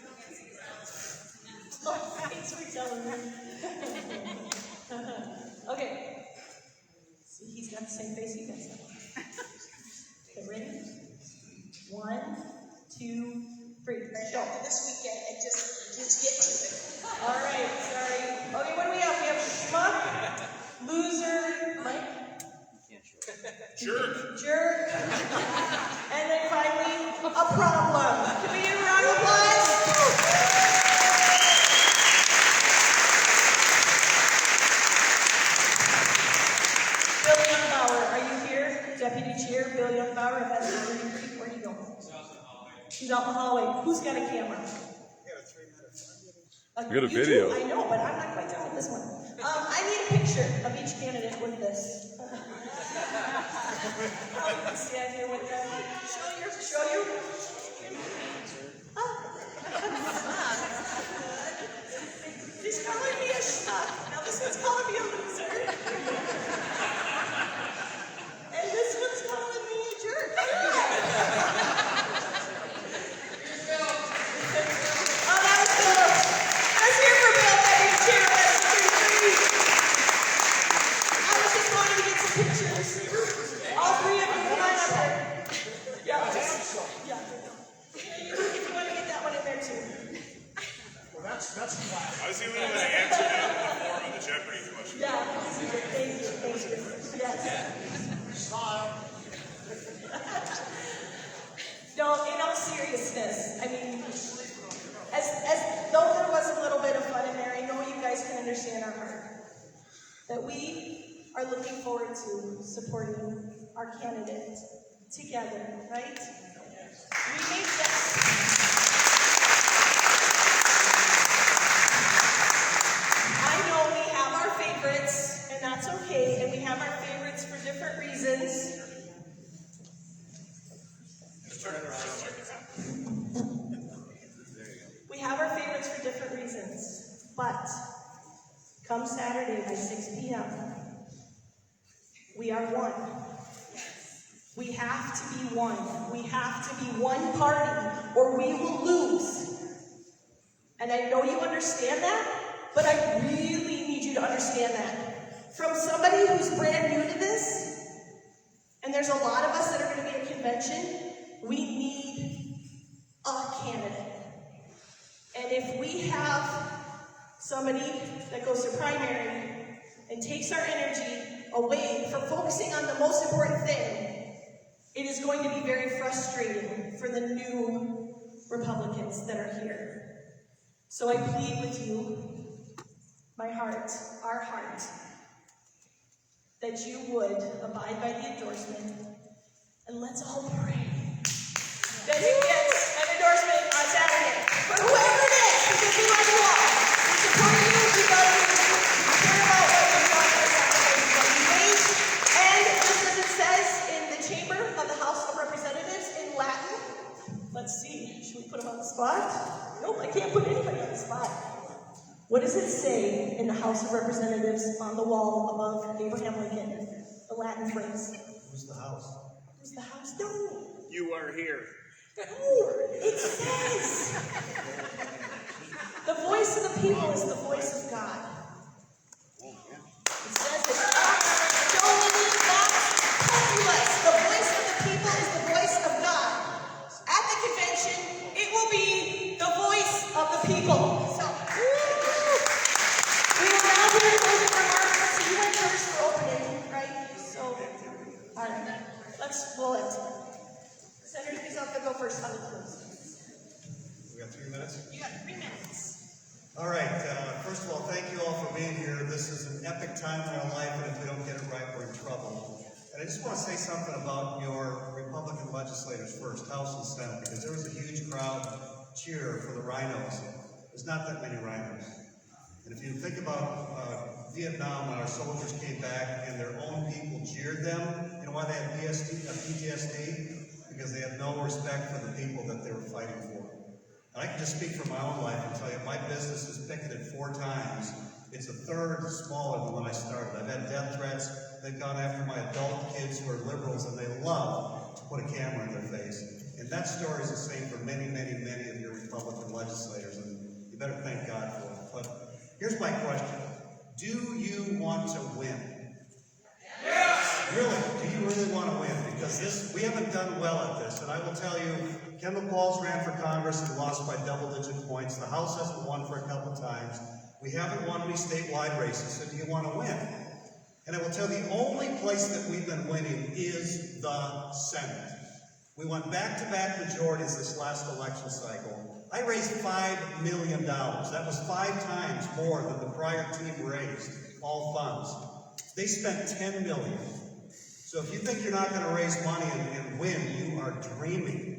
Oh, thanks for telling me. Okay. See, he's got the same face you guys have. Okay, ready? 1, 2, 3. Go. This weekend and just get to it. All right, sorry. Okay, what do we have? We have schmuck, loser, Mike? Jerk. And then finally, a problem. Can we get a round of applause? Bill Youngbauer, are you here? Deputy Chair Bill Youngbauer of SB33. Where are you going? He's out in the hallway. Who's got a camera? We got a You video. do? I know, but I'm not quite done with this one. I need a picture of each candidate with this. Stand here with them. Show you. He's calling me a schmuck. Now this one's calling me a loser. And this one's calling me a jerk. Oh, that was cool. Let's hear for Bill, Deputy Chair of SB33. I was just wanting to get some pictures. All 3 of you, line up there. Yeah. If you want to get that one in there too. Well, that's class. I was the only one that answered it in the form of the Jeopardy question. Yeah. Thank you. Yes. Smile. No, in all seriousness, I mean, as though there was a little bit of fun in there, I know you guys can understand our heart. That we are looking forward to supporting our candidate together, right? We made this. I know we have our favorites, and that's okay, and we have our favorites for different reasons. We have our favorites for different reasons, but come Saturday by 6 p.m., we are one. We have to be one. We have to be one party, or we will lose. And I know you understand that, but I really need you to understand that. From somebody who's brand new to this, and there's a lot of us that are going to be at convention, we need a candidate. And if we have somebody that goes to primary and takes our energy away from focusing on the most important thing, it is going to be very frustrating for the new Republicans that are here. So I plead with you, my heart, our heart, that you would abide by the endorsement, and let's all pray that he gets an endorsement on Saturday for whoever it is, because we love you all. We support you, we love you, we care about what you're doing for sacrifices that you made. And just as it says in the chamber of the House of Representatives in Latin, let's see, should we put him on the spot? Nope, I can't put anybody on the spot. What does it say in the House of Representatives on the wall above Abraham Lincoln? The Latin phrase. Who's the house? Who's the house? No. You are here. No, it says. The voice of the people is the voice of God. It says that Dominion Vox Populus, the voice of the people is the voice of God. At the convention, it will be the voice of the people. So, we will now do the closing remarks. So you went first for opening, right? So, all right, let's roll it. Senator Guzalka, go first on the close. We got 3 minutes? You got 3 minutes. All right, first of all, thank you all for being here. This is an epic time in our life, and if we don't get it right, we're in trouble. And I just want to say something about your Republican legislators first, House and Senate, because there was a huge crowd cheer for the rhinos. There's not that many rhinos. And if you think about Vietnam, when our soldiers came back and their own people jeered them, you know why they had PTSD? Because they had no respect for the people that they were fighting for. And I can just speak from my own life and tell you, my business is picketed 4 times. It's a third smaller than when I started. I've had death threats. They've gone after my adult kids who are liberals, and they love to put a camera in their face. And that story is the same for many, many, many of your Republican legislators, and you better thank God for it. But here's my question. Do you want to win? Yes! Really? Do you really want to win? Because we haven't done well at this, and I will tell you, Kendall Pauls ran for Congress and lost by double-digit points. The House hasn't won for a couple times. We haven't won any statewide races, so do you want to win? And I will tell you, the only place that we've been winning is the Senate. We won back-to-back majorities this last election cycle. I raised $5 million. That was 5 times more than the prior team raised, all funds. They spent $10 million. So if you think you're not going to raise money and win, you are dreaming.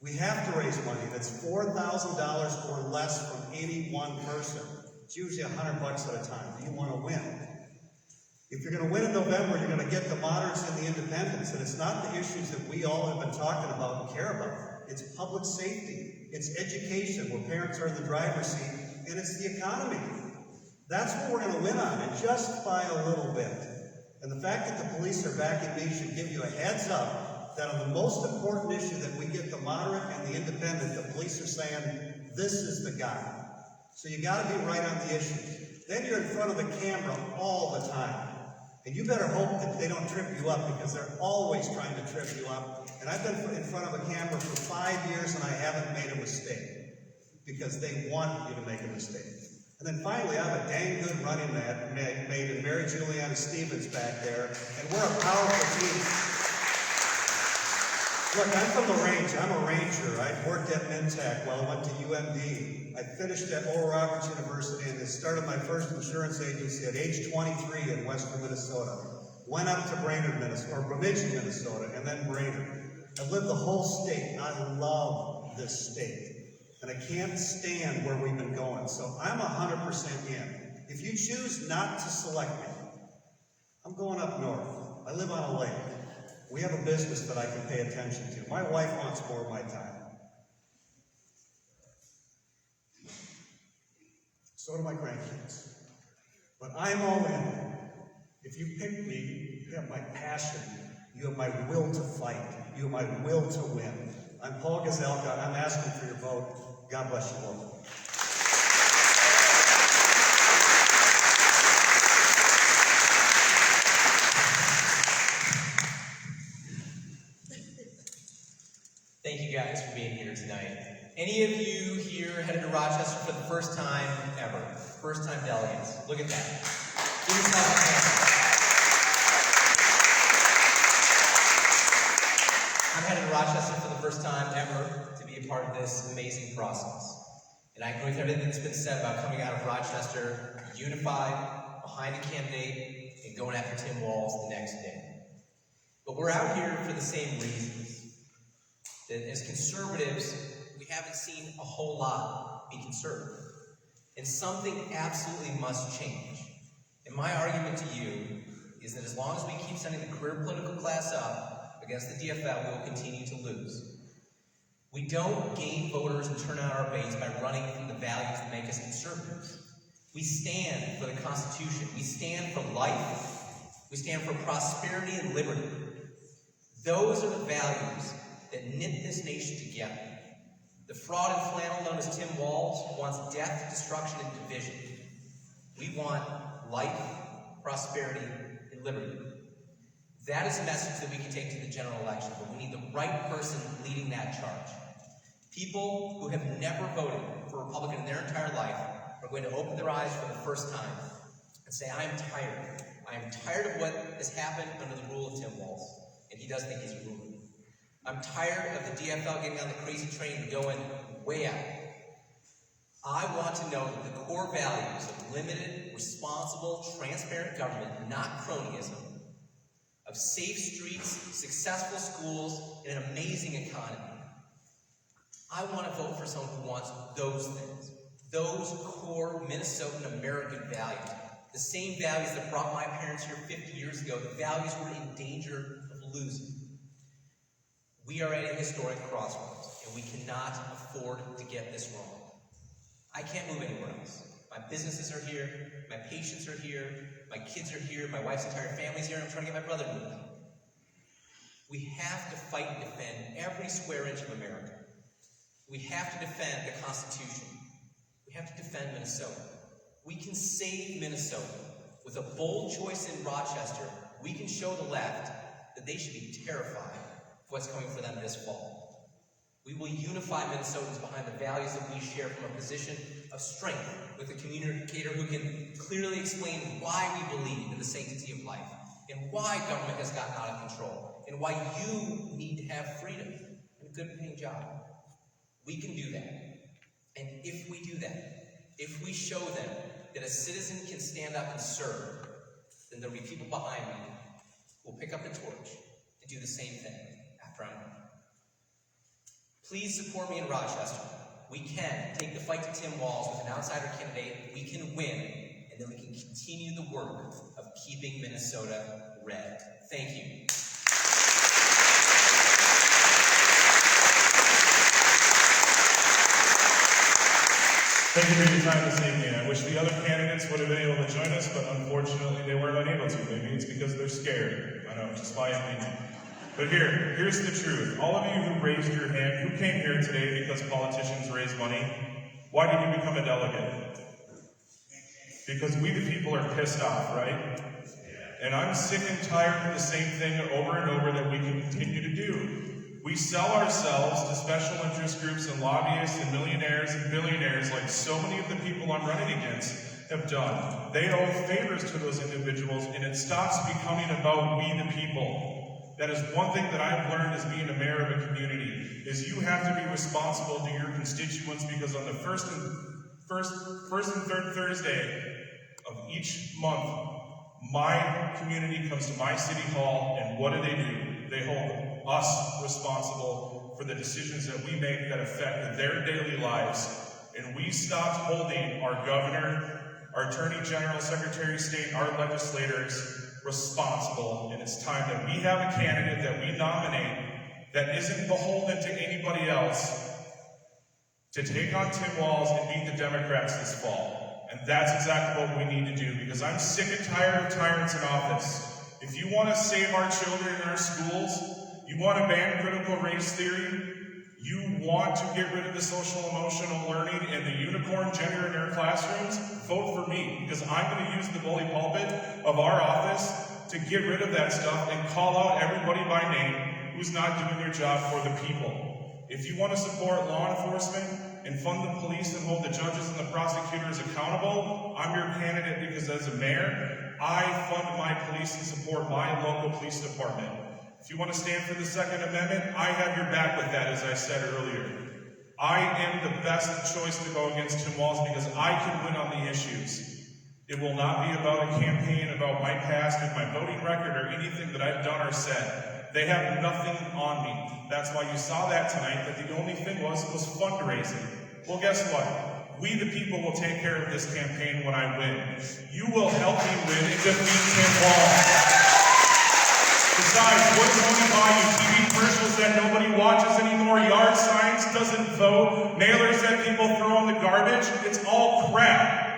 We have to raise money that's $4,000 or less from any one person. It's usually $100 at a time. Do you want to win? If you're going to win in November, you're going to get the moderates and the independents. And it's not the issues that we all have been talking about and care about. It's public safety. It's education, where parents are in the driver's seat. And it's the economy. That's what we're going to win on, and just by a little bit. And the fact that the police are backing me should give you a heads up that on the most important issue that we get the moderate and the independent, the police are saying, this is the guy. So you got to be right on the issues. Then you're in front of the camera all the time. And you better hope that they don't trip you up, because they're always trying to trip you up. And I've been in front of a camera for 5 years and I haven't made a mistake, because they want you to make a mistake. And then finally, I have a dang good running mate in Mary Juliana Stevens back there, and we're a powerful team. Look, I'm from the range. I'm a ranger. I worked at Mintech while I went to UMD. I finished at Oral Roberts University and started my first insurance agency at age 23 in western Minnesota. Went up to Brainerd, Minnesota, or Bemidji, Minnesota, and then Brainerd. I've lived the whole state. I love this state. And I can't stand where we've been going. So I'm 100% in. If you choose not to select me, I'm going up north. I live on a lake. We have a business that I can pay attention to. My wife wants more of my time. So do my grandkids. But I'm all in. If you pick me, you have my passion. You have my will to fight. You have my will to win. I'm Paul Gazelka. I'm asking for your vote. God bless you all. Thank you guys for being here tonight. Any of you here headed to Rochester for the first time ever? First time delegates. Look at that. Give yourself a hand. I'm headed to Rochester for the first time ever to be a part of this amazing process. And I agree with everything that's been said about coming out of Rochester unified, behind a candidate, and going after Tim Walz the next day. But we're out here for the same reasons. That as conservatives, we haven't seen a whole lot be conservative. And something absolutely must change. And my argument to you is that as long as we keep sending the career political class up against the DFL, we will continue to lose. We don't gain voters and turn out our base by running from the values that make us conservatives. We stand for the Constitution. We stand for life. We stand for prosperity and liberty. Those are the values that knit this nation together. The fraud and flannel known as Tim Walz wants death, destruction, and division. We want life, prosperity, and liberty. That is a message that we can take to the general election, but we need the right person leading that charge. People who have never voted for a Republican in their entire life are going to open their eyes for the first time and say, I am tired. I am tired of what has happened under the rule of Tim Walz. And he does think he's a ruler. I'm tired of the DFL getting on the crazy train and going way out. I want to know that the core values of limited, responsible, transparent government, not cronyism, of safe streets, successful schools, and an amazing economy. I want to vote for someone who wants those things, those core Minnesotan American values, the same values that brought my parents here 50 years ago, the values we're in danger of losing. We are at a historic crossroads, and we cannot afford to get this wrong. I can't move anywhere else. My businesses are here, my patients are here, my kids are here, my wife's entire family's here, and I'm trying to get my brother to move. We have to fight and defend every square inch of America. We have to defend the Constitution. We have to defend Minnesota. We can save Minnesota. With a bold choice in Rochester, we can show the left that they should be terrified of what's coming for them this fall. We will unify Minnesotans behind the values that we share from a position of strength with a communicator who can clearly explain why we believe in the sanctity of life and why government has gotten out of control and why you need to have freedom and a good paying job. We can do that. And if we do that, if we show them that a citizen can stand up and serve, then there'll be people behind me who will pick up the torch and do the same thing after I'm gone. Please support me in Rochester. We can take the fight to Tim Walz with an outsider candidate. We can win, and then we can continue the work of keeping Minnesota red. Thank you. Thank you for your time this evening. I wish the other candidates would have been able to join us, but unfortunately they weren't unable to. Maybe it's because they're scared. I know, just my opinion. But here's the truth. All of you who raised your hand, who came here today because politicians raise money, why did you become a delegate? Because we the people are pissed off, right? And I'm sick and tired of the same thing over and over that we continue to do. We sell ourselves to special interest groups and lobbyists and millionaires and billionaires like so many of the people I'm running against have done. They owe favors to those individuals, and it stops becoming about we the people. That is one thing that I've learned as being a mayor of a community, is you have to be responsible to your constituents, because on the first and third Thursday of each month, my community comes to my city hall, and what do? They hold us responsible for the decisions that we make that affect their daily lives. And we stopped holding our governor, our attorney general, secretary of state, our legislators responsible. And it's time that we have a candidate that we nominate that isn't beholden to anybody else to take on Tim Walz and beat the Democrats this fall. And that's exactly what we need to do, because I'm sick and tired of tyrants in office. If you want to save our children in our schools, you want to ban critical race theory, you want to get rid of the social emotional learning and the unicorn gender in our classrooms, vote for me, because I'm going to use the bully pulpit of our office to get rid of that stuff and call out everybody by name who's not doing their job for the people. If you want to support law enforcement and fund the police and hold the judges and the prosecutors accountable, I'm your candidate, because as a mayor, I fund my police and support my local police department. If you want to stand for the Second Amendment, I have your back with that, as I said earlier. I am the best choice to go against Tim Walz because I can win on the issues. It will not be about a campaign about my past and my voting record or anything that I've done or said. They have nothing on me. That's why you saw that tonight, that the only thing was fundraising. Well, guess what? We, the people, will take care of this campaign when I win. You will help me win and defeat Tim Walz. Besides, what's going by you? TV commercials that nobody watches anymore, yard signs, doesn't vote, mailers that people throw in the garbage. It's all crap.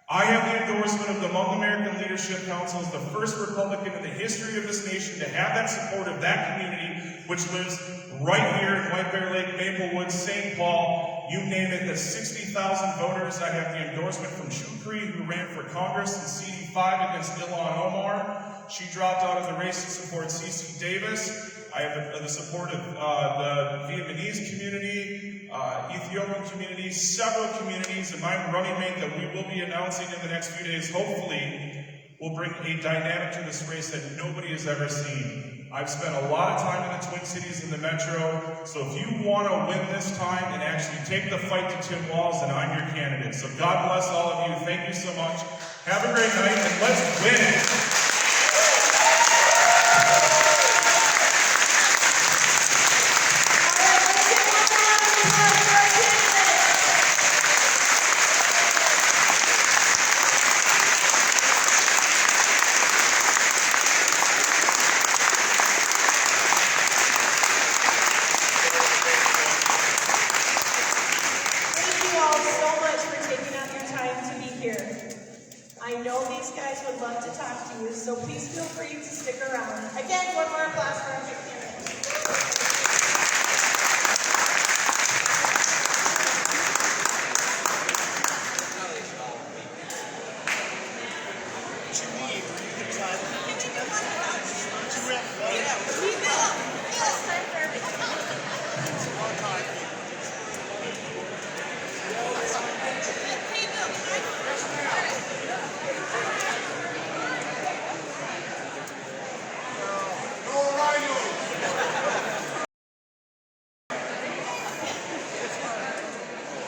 I have the endorsement of the Hmong American Leadership Council as the first Republican in the history of this nation to have that support of that community, which lives right here in White Bear Lake, Maplewood, St. Paul, you name it, that's 60,000 voters. I have the endorsement from Shukri, who ran for Congress in CD5 against Ilhan Omar. She dropped out of the race to support CC Davis. I have the support of the Vietnamese community, Ethiopian community, several communities, and my running mate that we will be announcing in the next few days, hopefully, will bring a dynamic to this race that nobody has ever seen. I've spent a lot of time in the Twin Cities and the Metro, so if you want to win this time and actually take the fight to Tim Walz, then I'm your candidate. So God bless all of you. Thank you so much. Have a great night, and let's win it. I know these guys would love to talk to you, so please feel free to stick around. Again, one more applause for our candidates.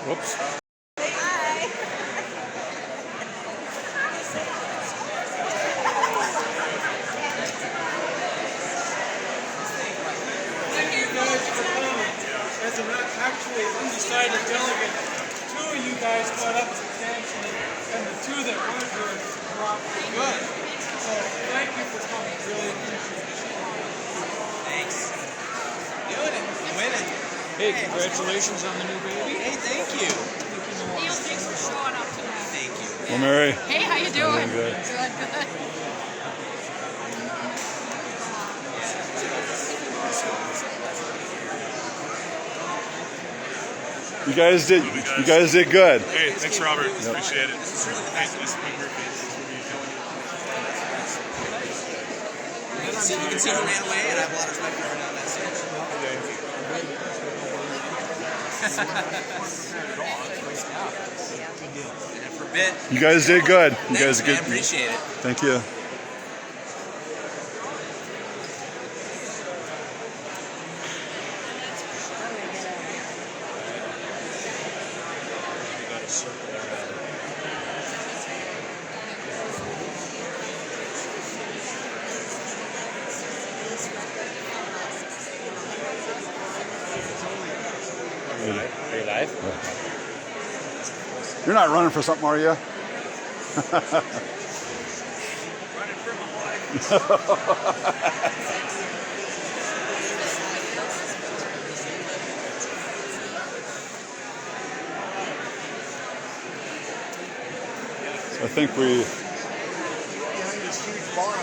Whoops. Hi. As an actually undecided delegate, two of you guys got up substantially, and the two that weren't good dropped good. So thank you for coming. Really appreciate it. Thanks. Doing it. Winning. Hey, congratulations on the new baby. Hey, thank you. Neil, thanks for showing up tonight. Thank you. Well, Mary. Hey, how you doing? Good. Good. You guys did good. Hey, thanks, Robert. Yep. Appreciate it. Hey, nice to meet you. You can see who ran away, and I have a lot of respect for her down that stage. And for bit. You guys did good. You Thanks, guys did man. good. Appreciate it. Thank you. Are you live? You're not running for something, are you? Running for my life. I think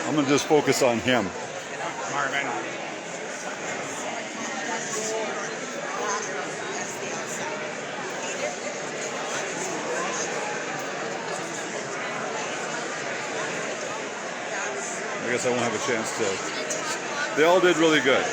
I'm going to just focus on him. Marvin. I guess I won't have a chance to. They all did really good.